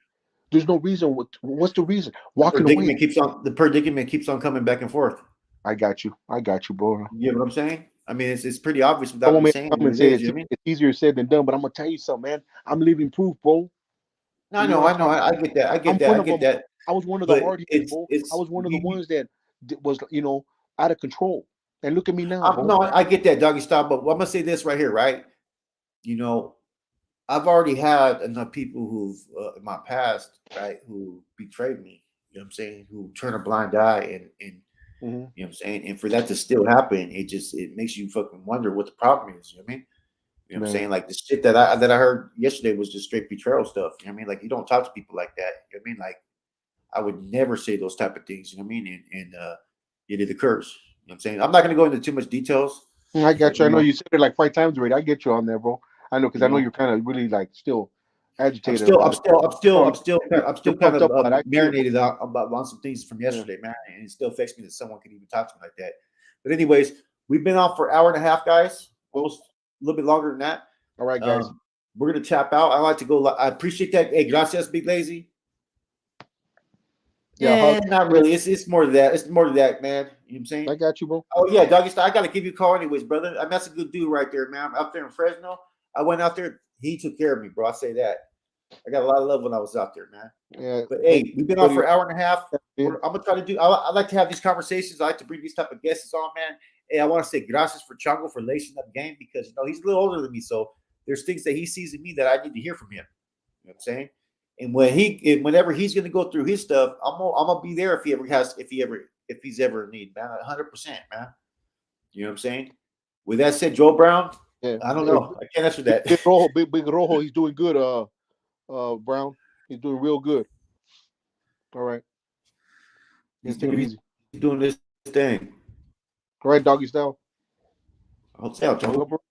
There's no reason. What's the reason? Walking away. the predicament keeps on coming back and forth. I got you, bro. You get what I'm saying? I mean, it's pretty obvious without Someone me may saying come what and it say is. You know what I mean? it's easier said than done, but I'm gonna tell you something, man. I'm living proof, bro. No, I You know know, what I I'm know, saying? I get that, I I'm get that, one I of get them. that. I was one of the But hard hitters, bro. I was one of the ones that was, out of control. And look at me now, bro. no, I get that doggy style. But I'm gonna say this right here, right? You know, I've already had enough people who've in my past, right, who betrayed me. You know what I'm saying? Who turn a blind eye and Mm-hmm. you know what I'm saying? And for that to still happen, it makes you fucking wonder what the problem is. You know what I mean? You know what I'm saying? Like the shit that I heard yesterday was just straight betrayal stuff. You know what I mean? Like you don't talk to people like that. You know what I mean? Like I would never say those type of things. You know what I mean? And yet it occurs. You know what I'm saying? I'm not gonna go into too much details. I got But, you. I know you said it like 5 times already. I get you on there, bro. I know because you I know know, you're kind of really like still I'm agitated still, I'm about it. still, I'm still, Oh, I'm still, I'm you're still kind pumped of up about it. I see it, bro. marinated on some things from yesterday, man, and it still affects me that someone could even talk to me like that. But anyways, we've been on for an hour and a half, guys. Almost a little bit longer than that. All right, guys. We're gonna tap out. I like to go. I appreciate that. Hey, gracias, Big Lazy. Yeah, not really. It's more to that. It's more to that, man. You know what I'm saying? I got you, bro. Oh yeah, Doggy Style. I gotta give you a call anyways, brother. I mean, that's a good dude right there, man. I'm out there in Fresno. I went out there. He took care of me, bro. I say that. I got a lot of love when I was out there, man. Yeah. But hey, we've been on for an hour and a half. Yeah. I'm gonna try to do. I like to have these conversations. I like to bring these type of guests on, man. Hey, I want to say gracias for Chango for lacing up game because he's a little older than me, so there's things that he sees in me that I need to hear from him. You know what I'm saying? And whenever he's gonna go through his stuff, I'm gonna be there if he's ever in need, man. 100%, man. You know what I'm saying? With that said, Joe Brown, Yeah. I don't know. I can't answer that. Big Rojo, he's doing good. Brown, he's doing real good. All right. He's Take it easy. doing this thing. All right, doggy style. I'll say, Joe.